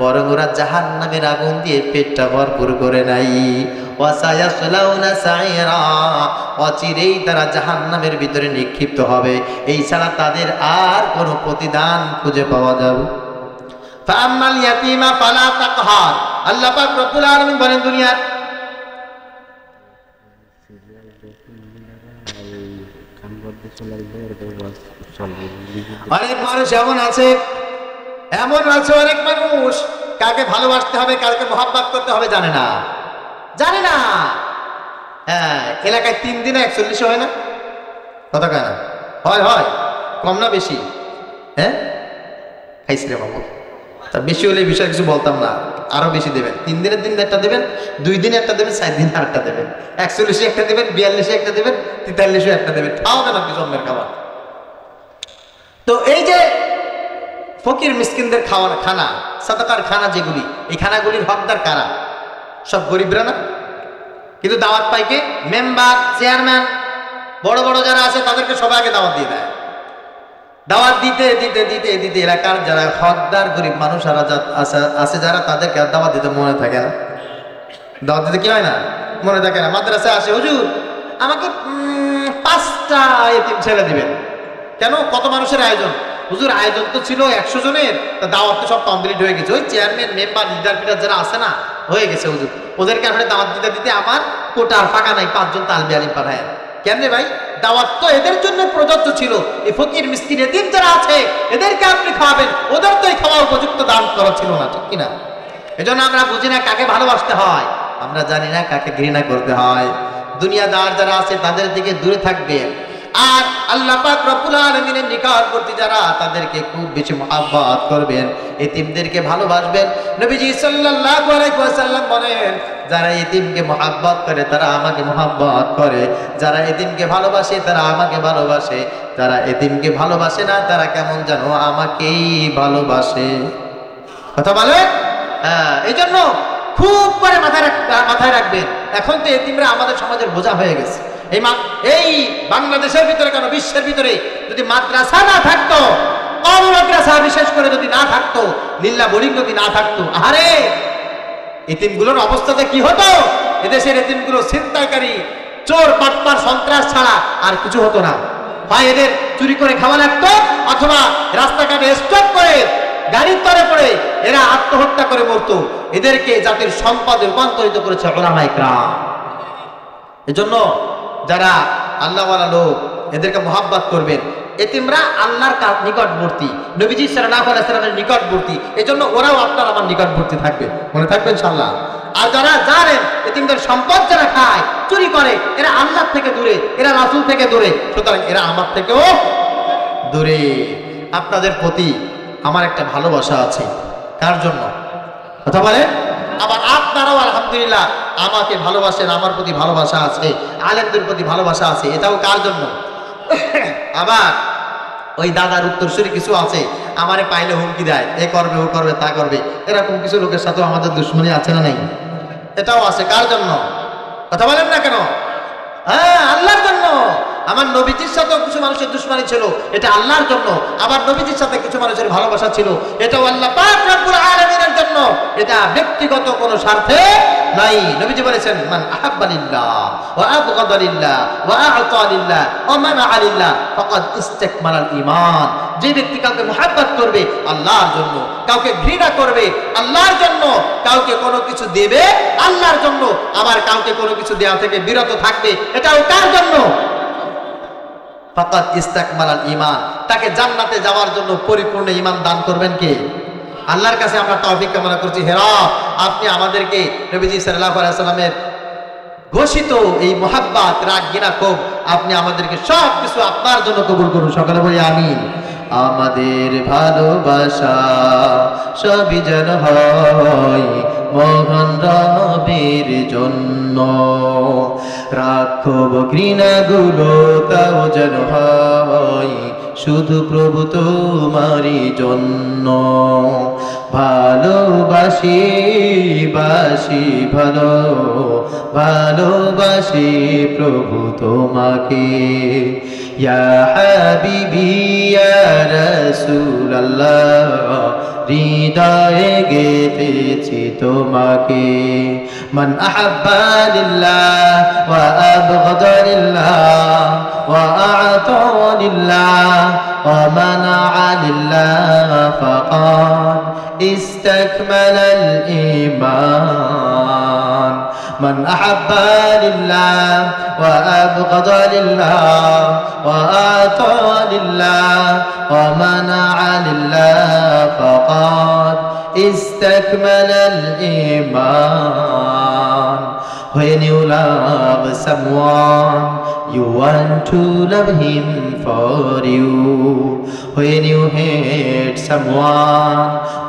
বরং ওরা জাহান্নামের আগুন দিয়ে পেটটা ভরপুর করে নাই। ওয়াসায়াসলাউনা সাইরা, অচিরেই তারা জাহান্নামের ভিতরে নিক্ষিপ্ত হবে, এই ছাড়া তাদের আর কোনো প্রতিদান খুঁজে পাওয়া যাবে। ফাআম্মাল ইয়াতীমা ফালা তাকহার, আল্লাহ পাক রব্বুল আলামিন বলেন দুনিয়ার অনেক মানুষ এমন আছে অনেক মানুষ কাকে ভালোবাসতে হবে, কাকে মহব্বত করতে হবে জানে না। হ্যাঁ, এলাকায় 3 দিনে 41 হয় না? কথা কয় না? হয় কম না বেশি? হ্যাঁ, খাইছি রে বাবু। তা বেশি হলে বিষয় কিছু বলতাম না, আরো বেশি দেবেন। 3 দিনের দিন একটা দেবেন, 2 দিনে একটা দেবেন, 4 দিনে আরেকটা দেবেন, 41 একটা দেবেন, 42 একটা দেবেন, 43 একটা দেবেন। খাওয়াবেন আপনি জন্মের খাবার। তো এই যে ফকির মিসকিনদের খানা, সাদাকার খানা যেগুলি, এই খানাগুলির হকদার কারা? সব গরিবরা না? কিন্তু দাওয়াত পাই কে? মেম্বার, চেয়ারম্যান, বড় বড় যারা আছে তাদেরকে সবাই আগে দাওয়াত দিয়ে দেয়। দাওয়াত দিতে দিতে দিতে দিতে এলাকার যারা হকদার গরিব মানুষ আছে যারা, তাদেরকে দাওয়াত দিতে মনে থাকে না। দাওয়াত দিতে কি হয় না? মনে থাকে না। মাদ্রাসায় আসে, হুজুর আমাকে 5টা এতিম ছেলে দিবেন। কেন? কত মানুষের আয়োজন? হুজুর আয়োজন তো ছিল 100 জনের, তা দাওয়াত তো সব কমপ্লিট হয়ে গেছে। ওই চেয়ারম্যান, মেম্বার, লিডার ফিডার যারা আছে না, হয়ে গেছে হুজুর। ওদেরকে আসলে দাওয়াত দিতে দিতে আমার কোটা আর ফাঁকা নাই, 5 জন তালবি আলিম পাঠায়। কেন রে ভাই? দাওয়াত তো এদের জন্য প্রযোজ্য ছিল। এই ফকির মিসকিন এতিম যারা আছে এদেরকে আপনি খাওয়াবেন, ওদের তো এই খাওয়া উপযুক্ত দান করা ছিল না, ঠিক কিনা? এজন্য আমরা বুঝি না কাকে ভালোবাসতে হয়, আমরা জানি না কাকে ঘৃণা করতে হয়। দুনিয়াদার যারা আছে তাদের দিকে দূরে থাকবেন। আর আল্লাহ পাক রব্বুল আলামিনের নিকটবর্তী যারা, তাদেরকে খুব বেশি মহব্বত করবেন, এতিমদেরকে ভালোবাসবেন। নবীজি সাল্লাল্লাহু আলাইহি ওয়াসাল্লাম বলেন, যারা এতিমকে মহব্বত করে তারা আমাকে মহব্বত করে, যারা এতিমকে ভালোবাসে তারা আমাকে ভালোবাসে, যারা এতিমকে ভালোবাসে না তারা কেমন যেন আমাকেই ভালোবাসে। কথা বলেন? হ্যাঁ, এই জন্য খুব করে মাথায় রাখবেন। এখন তো এতিমরা আমাদের সমাজের বোঝা হয়ে গেছে। এই বাংলাদেশের ভিতরে কেন, বিশ্বের ভিতরে যদি মাদ্রাসা না থাকতো, মাদ্রাসা বিশেষ করে যদি না থাকতো, লিল্লা বোর্ডিং যদি না থাকতো, আরে এতিমগুলোর অবস্থাটা কি হতো? এদেশের এতিমগুলো ছিনতাইকারী, চোর, বাটপার, সন্ত্রাস ছাড়া আর কিছু হতো না। হয় এদের চুরি করে খাওয়া লাগতো, অথবা রাস্তাঘাটে স্টপ করে গাড়ির তরে পড়ে এরা আত্মহত্যা করে মরতো। এদেরকে জাতির সম্পদে রূপান্তরিত করেছে উলামায়ে কেরাম। এজন্য যারা আল্লাহওয়ালা লোক, এদেরকে মহব্বত করবেন। এতিমরা আল্লাহর নিকটবর্তী, নবীজি সাল্লাল্লাহু আলাইহি ওয়াসাল্লামের নিকটবর্তী, এজন্য ওরাও আপনার আমার নিকটবর্তী থাকবে, মনে থাকবে ইনশাআল্লাহ। আর যারা জানেন এতিমদের সম্পদ যারা খায়, চুরি করে, এরা আল্লাহ থেকে দূরে, এরা রাসূল থেকে দূরে, সুতরাং এরা আমার থেকেও দূরে। আপনাদের প্রতি আমার একটা ভালোবাসা আছে। কার জন্য? কথা বলেন। আবার আপনারাও আলহামদুলিল্লাহ আমাকে ভালোবাসেন, আমার প্রতি ভালোবাসা আছে, আলেমদের প্রতি ভালোবাসা আছে। এটাও কার জন্য? আবার ওই দাদার উত্তরসূরি কিছু আছে, আমারে পাইলে হুমকি দেয়, এ করবে, ও করবে, তা করবে। এরকম কিছু লোকের সাথেও আমাদের দুশ্মনী আছে না? নেই? এটাও আছে। কার জন্য? কথা বলেন না কেন? হ্যাঁ, আল্লাহর জন্য। আমার নবীজির সাথেও কিছু মানুষের দুশ্মনী ছিল, এটা আল্লাহর জন্য। আবার নবীজির সাথে কিছু মানুষের ভালোবাসা ছিল, এটাও আল্লাহ পাক রব্বুল আলামিনের জন্য। এটা ব্যক্তিগত কোনো স্বার্থে নাই। নবীজি বলেছেন, মান আহাব্বা লিল্লাহ ওয়া আবগাদা লিল্লাহ ওয়া আ'তা লিল্লাহ ওয়া মানা'a লিল্লাহ ফাকাদ ইসতাকমালাল ঈমান। যে ব্যক্তি কাউকে মুহাব্বত করবে আল্লাহর জন্য, কাউকে ঘৃণা করবে আল্লাহর জন্য, কাউকে কোনো কিছু দেবে আল্লাহর জন্য, আবার কাউকে কোনো কিছু দেওয়া থেকে বিরত থাকবে, এটাও কার জন্য? ফাকাদ ইসতাকমালাল ঈমান। তাকে জান্নাতে যাওয়ার জন্য পরিপূর্ণ ঈমান দান করবেন কে? আল্লাহর কাছে আমরা তৌফিক কামনা করছি। হে রব, আপনি আমাদেরকে নবীজি সাল্লাল্লাহু আলাইহি ওয়াসাল্লামের ঘোষিত এই মুহাব্বত, রাগ, ঘৃণা, ক্ষোভ, আপনি আমাদেরকে সব কিছু আপনার জন্য কবুল করুন। সকলে বলি আমিন। আমাদের ভালোবাসা সবই যেন হয় মহান রবের জন্য, রাগ, ক্ষোভ, ঘৃণাগুলো তাও যেন হয় শুধু প্রভু তোমারই জন্য। ভালোবাসি বাসি ভালো, ভালোবাসি প্রভু তোমাকে। ইয়া হাবিবি ইয়া রাসূলুল্লাহ, হৃদয়ে গেঁথেছি তোমাকে। মান আহাব্বা লিল্লাহ ওয়া আবগাদা লিল্লাহ ওয়া আ'তা লিল্লাহ ওয়া মানা'a লিল্লাহ ফাকাদ ইসতাকমালাল ঈমান। মান আহাব্বা লিল্লাহ ওয়া আবগাদা লিল্লাহ ওয়া আ'তা লিল্লাহ ওয়া মানা'a লিল্লাহ ফাকাদ ইসতাকমালাল ঈমান। When you love someone, you want to love him for you. When you hate someone,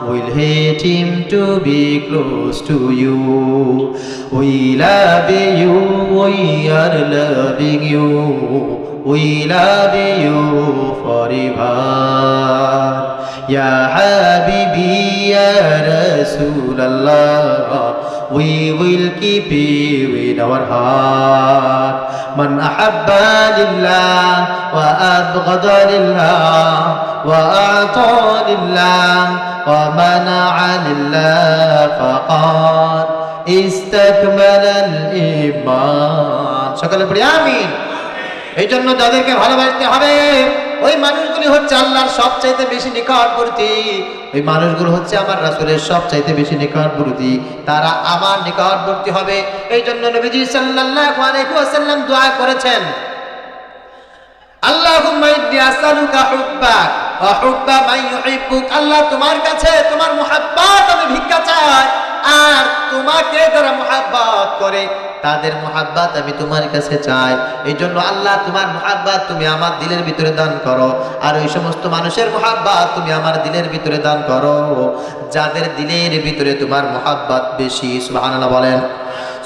will hate him to be close to you. We love you, we are loving you. We love you forever. Ya Habibi, Ya Rasulallah, we will keep you in our heart. Man ahabba lillah wa abghada lillah wa a'ta lillah wa mana'a lillah faqad istakmala al-iman. সকলে পড়ি আমিন। এই জন্য যাদেরকে ভালোবাসতে হবে ওই মানুষগুলি হচ্ছে আল্লাহর সবচাইতে বেশি নিকটবর্তী, ওই মানুষগুলো হচ্ছে আমার রাসূলের সবচাইতে বেশি নিকটবর্তী, তারা আমার নিকটবর্তী হবে। এই জন্য নবীজি সাল্লাল্লাহু আলাইহি ওয়াসাল্লাম দোয়া করেছেন, আল্লাহুম্মা ইন্নী আসআলুকা হুব্বাক ওয়া হুব্বা মান ইউহিব্বুক। আল্লাহ তোমার কাছে তোমার মুহাব্বত আমি ভিক্ষা চাই, আর তোমাকে যারা মুহাব্বত করে তাদের মুহাব্বত আমি তোমার কাছে চাই। এই জন্য আল্লাহ তোমার মুহাব্বত তুমি আমার দিলের ভিতরে দান করো, আর ওই সমস্ত মানুষের মুহাব্বত তুমি আমার দিলের ভিতরে দান করো যাদের দিলের ভিতরে তোমার মুহাব্বত বেশি। সুবহানাল্লাহ বলেন।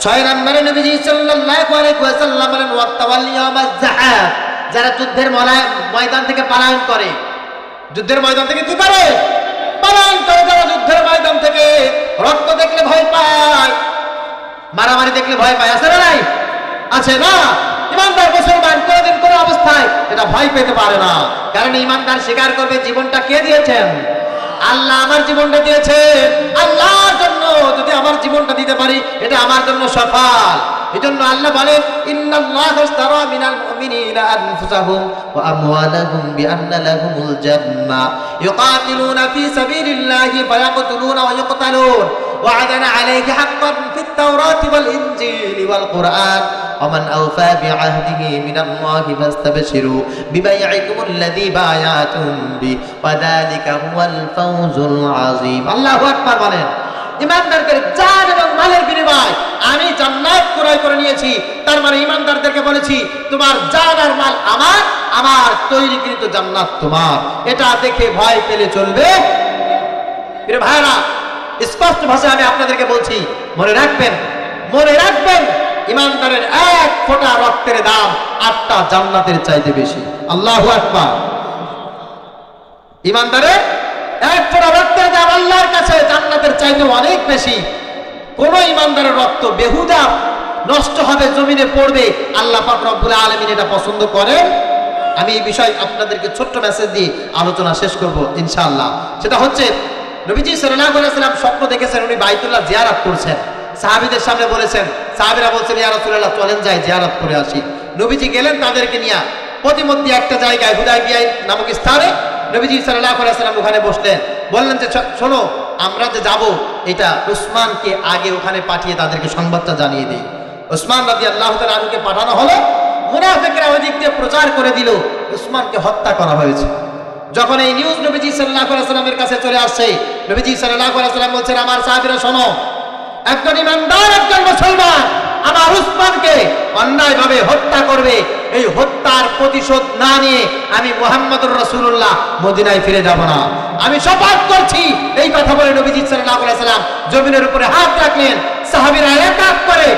6 নম্বরে নবীজি সাল্লাল্লাহু আলাইহি ওয়াসাল্লাম বলেন ওয়াতাওয়াল্লি ইয়ামাজ যাহাব, যারা যুদ্ধের ময়দান থেকে পলায়ন করে, যুদ্ধের ময়দান থেকে কি করে? পলায়ন করে। যারা যুদ্ধের ময়দান থেকে রক্ত দেখলে ভয় পায়, মারামারি দেখলে ভয় পায়, আছে না নাই? আছে না? ইমানদার মুসলমান কোনদিন কোন অবস্থায় এটা ভয় পেতে পারে না, কারণ ইমানদার স্বীকার করবে জীবনটা কে দিয়েছেন? আল্লাহ আমার জীবনটা দিয়েছেন। আল্লাহর জন্য যদি আমার জীবনটা দিতে পারি এটা আমার জন্য সফল। এজন্য আল্লাহ বলেন ইন্নাল্লাহা ইশতারা মিনাল মুমিনিনা আনফুসাহুম ওয়া আমওয়ালাহুম বিআন্না লাহুমুল জান্নাহ ইউকাতিলুনা ফি সাবিলিল্লাহি ফায়াকতুলুনা ওয়া ইউকতালুন ওয়া'দানা আলাইহি হাক্কান ফিত তাওরাতি ওয়াল ইনজিলি ওয়াল কুরআন ওয়া মান আওফা বিআহদিহি মিনাল্লাহি ফাস্তাবশিরু বিবাই'iকুমুল্লাযী বায়াতুম বি ওয়া যালিকা হুয়াল ফাওজুল আযীম। আল্লাহু আকবার বলেন। ইমানদারদের জান এবং মালের বিনিময় আমি জান্নাত ক্রয় করে নিয়েছি। তার মানে ইমানদারদেরকে বলেছি তোমার জান আর মাল আমার, আমার তৈরিকৃত জান্নাত তোমার। এটা দেখে ভয় পেলে চলবে? প্রিয় ভাইরা, স্পষ্ট ভাষায় আমি আপনাদেরকে বলছি, মনে রাখবেন, মনে রাখবেন, ইমানদারের এক ফোঁটা রক্তের দাম 8টা জান্নাতের চাইতে বেশি। আল্লাহু আকবার। ইমানদারের এক ফোঁটা রক্তের দাম আল্লাহর কাছে জান্নাতের চাইতে অনেক বেশি। কোন ইমানদারের রক্ত বেহুদা নষ্ট হবে, জমিনে পড়বে, আল্লাহ পাক রব্বুল আলামিন এটা পছন্দ করেন। আমি এই বিষয় আপনাদেরকে ছোট্ট মেসেজ দিয়ে আলোচনা শেষ করব ইনশাআল্লাহ। সেটা হচ্ছে নবীজি সাল্লাল্লাহু আলাইহি ওয়াসাল্লাম স্বপ্ন দেখেছেন উনি বাইতুল্লাহ জিয়ারত করছেন। সাহাবীদের সামনে বলেছেন, সাহাবীরা বলছেন ইয়া রাসূলুল্লাহ চলেন যাই জিয়ারত করে আসি। নবীজি গেলেন তাদেরকে নিয়ে প্রতিমধ্যে একটা জায়গায় হুদায়বিয়া নামক স্থানে। নবীজি সাল্লাল্লাহু আলাইহি ওয়াসাল্লাম ওখানে বসলেন, বললেন যে শোনো আমরা যে যাব এটা উসমানকে আগে ওখানে পাঠিয়ে তাদেরকে সংবাদটা জানিয়ে দিই। উসমান রাদিয়াল্লাহু তাআলা আনহুকে পাঠানো হলো। মুনাফিকরা ওই দিক দিয়ে প্রচার করে দিল উসমানকে হত্যা করা হয়েছে। যখন এই নিউজ নবীজি সাল্লাল্লাহু আলাইহি ওয়াসাল্লামের কাছে চলে আসছে, নবীজি সাল্লাল্লাহু আলাইহি ওয়াসাল্লাম বলছেন আমার সাহাবীরা শোনো, একজন ইমানদার একজন মুসলমান আমার উসমানকে অন্যায়ভাবে হত্যা করবে, এই হত্যার প্রতিশোধ না নিয়ে আমি মুহাম্মদুর রাসূলুল্লাহ মদিনায় ফিরে যাব না। আমি শপথ করছি। এই কথা বলে নবীজি সাল্লাল্লাহু আলাইহি ওয়াসাল্লাম জমিনের উপরে হাত রাখলেন। সাহাবীরা এক এক করে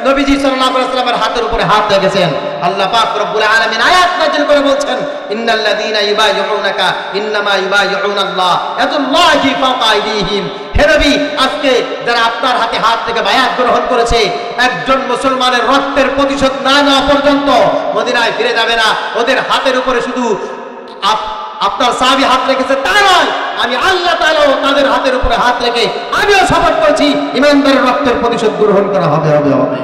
নবীজি সাল্লাল্লাহু আলাইহি ওয়াসাল্লামের হাতের উপরে হাত রেখেছেন। আল্লাহ পাক রব্বুল আলামিন আয়াত নাযিল করে বলছেন ইন্নাল্লাযীনা ইউবাইয়ুনাকা ইন্নামা ইউবাইয়ুনাল্লাহ ইয়াদুল্লাহি ফাওকা আইদিহিম। হে নবী, আজকে যারা আপনার হাতে হাত থেকে বায়াত গ্রহণ করেছে একজন মুসলমানের রক্তের প্রতিশোধ না নেওয়া পর্যন্ত মদিনায় ফিরে যাবে না। ওদের হাতের উপরে শুধু আপনার সাহাবী হাত রেখেছে তা নয়, আমি আল্লাহ তাআলা তাদের হাতের উপরে হাত রেখে আমিও শপথ করছি ইমানদারের রক্তের প্রতিশোধ গ্রহণ করা হবে হবে হবে।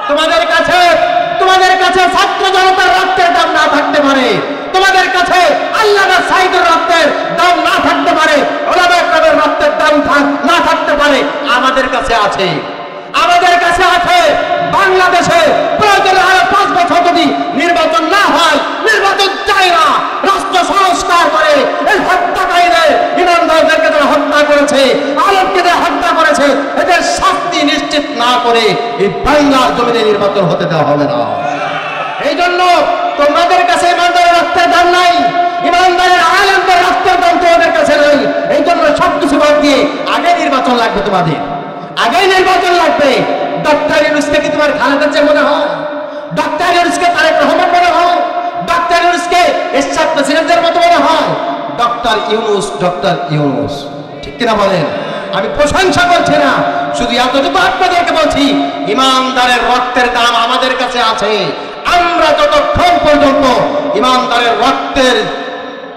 তোমাদের কাছে ছাত্র জনতার রক্তের দাম না থাকতে পারে, তোমাদের কাছে আল্লামা সাইদের রক্তের দাম না থাকতে পারে, উলামায়ে কেরামের রক্তের দাম না থাকতে পারে, আমাদের কাছে আছে। আমাদের কাছে আছে বাংলাদেশে প্রয়োজনে আরো 5 বছর যদি নির্বাচন না হয়, নির্বাচন চাই না, রাষ্ট্র সংস্কার করে এই হত্যাকারীদের, ইমানদারদেরকে যারা হত্যা করেছে, আলেমকে যারা হত্যা করেছে, এদের শাস্তি নিশ্চিত না করে এই বাংলার জমিনে নির্বাচন হতে দেওয়া হবে না। এই জন্য তোমাদের কাছে ইমানদারের রক্তের দাম নাই, ইমানদারের আলেমদের রক্তের দাম তোমাদের কাছে নেই। এই জন্য সবকিছু বাদ দিয়ে আগে নির্বাচন লাগবে, তোমাদের আগে নির্বাচন লাগবে। ডক্টর ইউনূসকে কি তোমার খালেদা জিয়া মনে হয়? ডক্টর ইউনূসকে তারেক রহমান মনে হয়? ডক্টর ইউনূসকে এরশাদ প্রেসিডেন্টের মতো মনে হয়? ডক্টর ইউনূস, ঠিক কিনা বলেন? আমি প্রশংসা করছি না, শুধু এতটুকু আপনাদেরকে বলছি, ইমানদারের রক্তের দাম আমাদের কাছে আছে। আমরা যতক্ষণ পর্যন্ত ইমানদারের রক্তের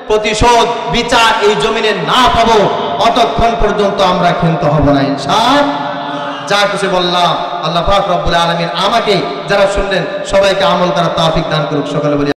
প্রতিশোধ বিচার এই জমিনে না পাবো, অতক্ষণ পর্যন্ত আমরা ক্ষান্ত হব না ইনশাআল্লাহ। যা কিছু বললাম আল্লাহ পাক রব্বুল আলামিন আমাকে যারা শুনলেন সবাইকে আমল করার তৌফিক দান করুক। সকলে বলি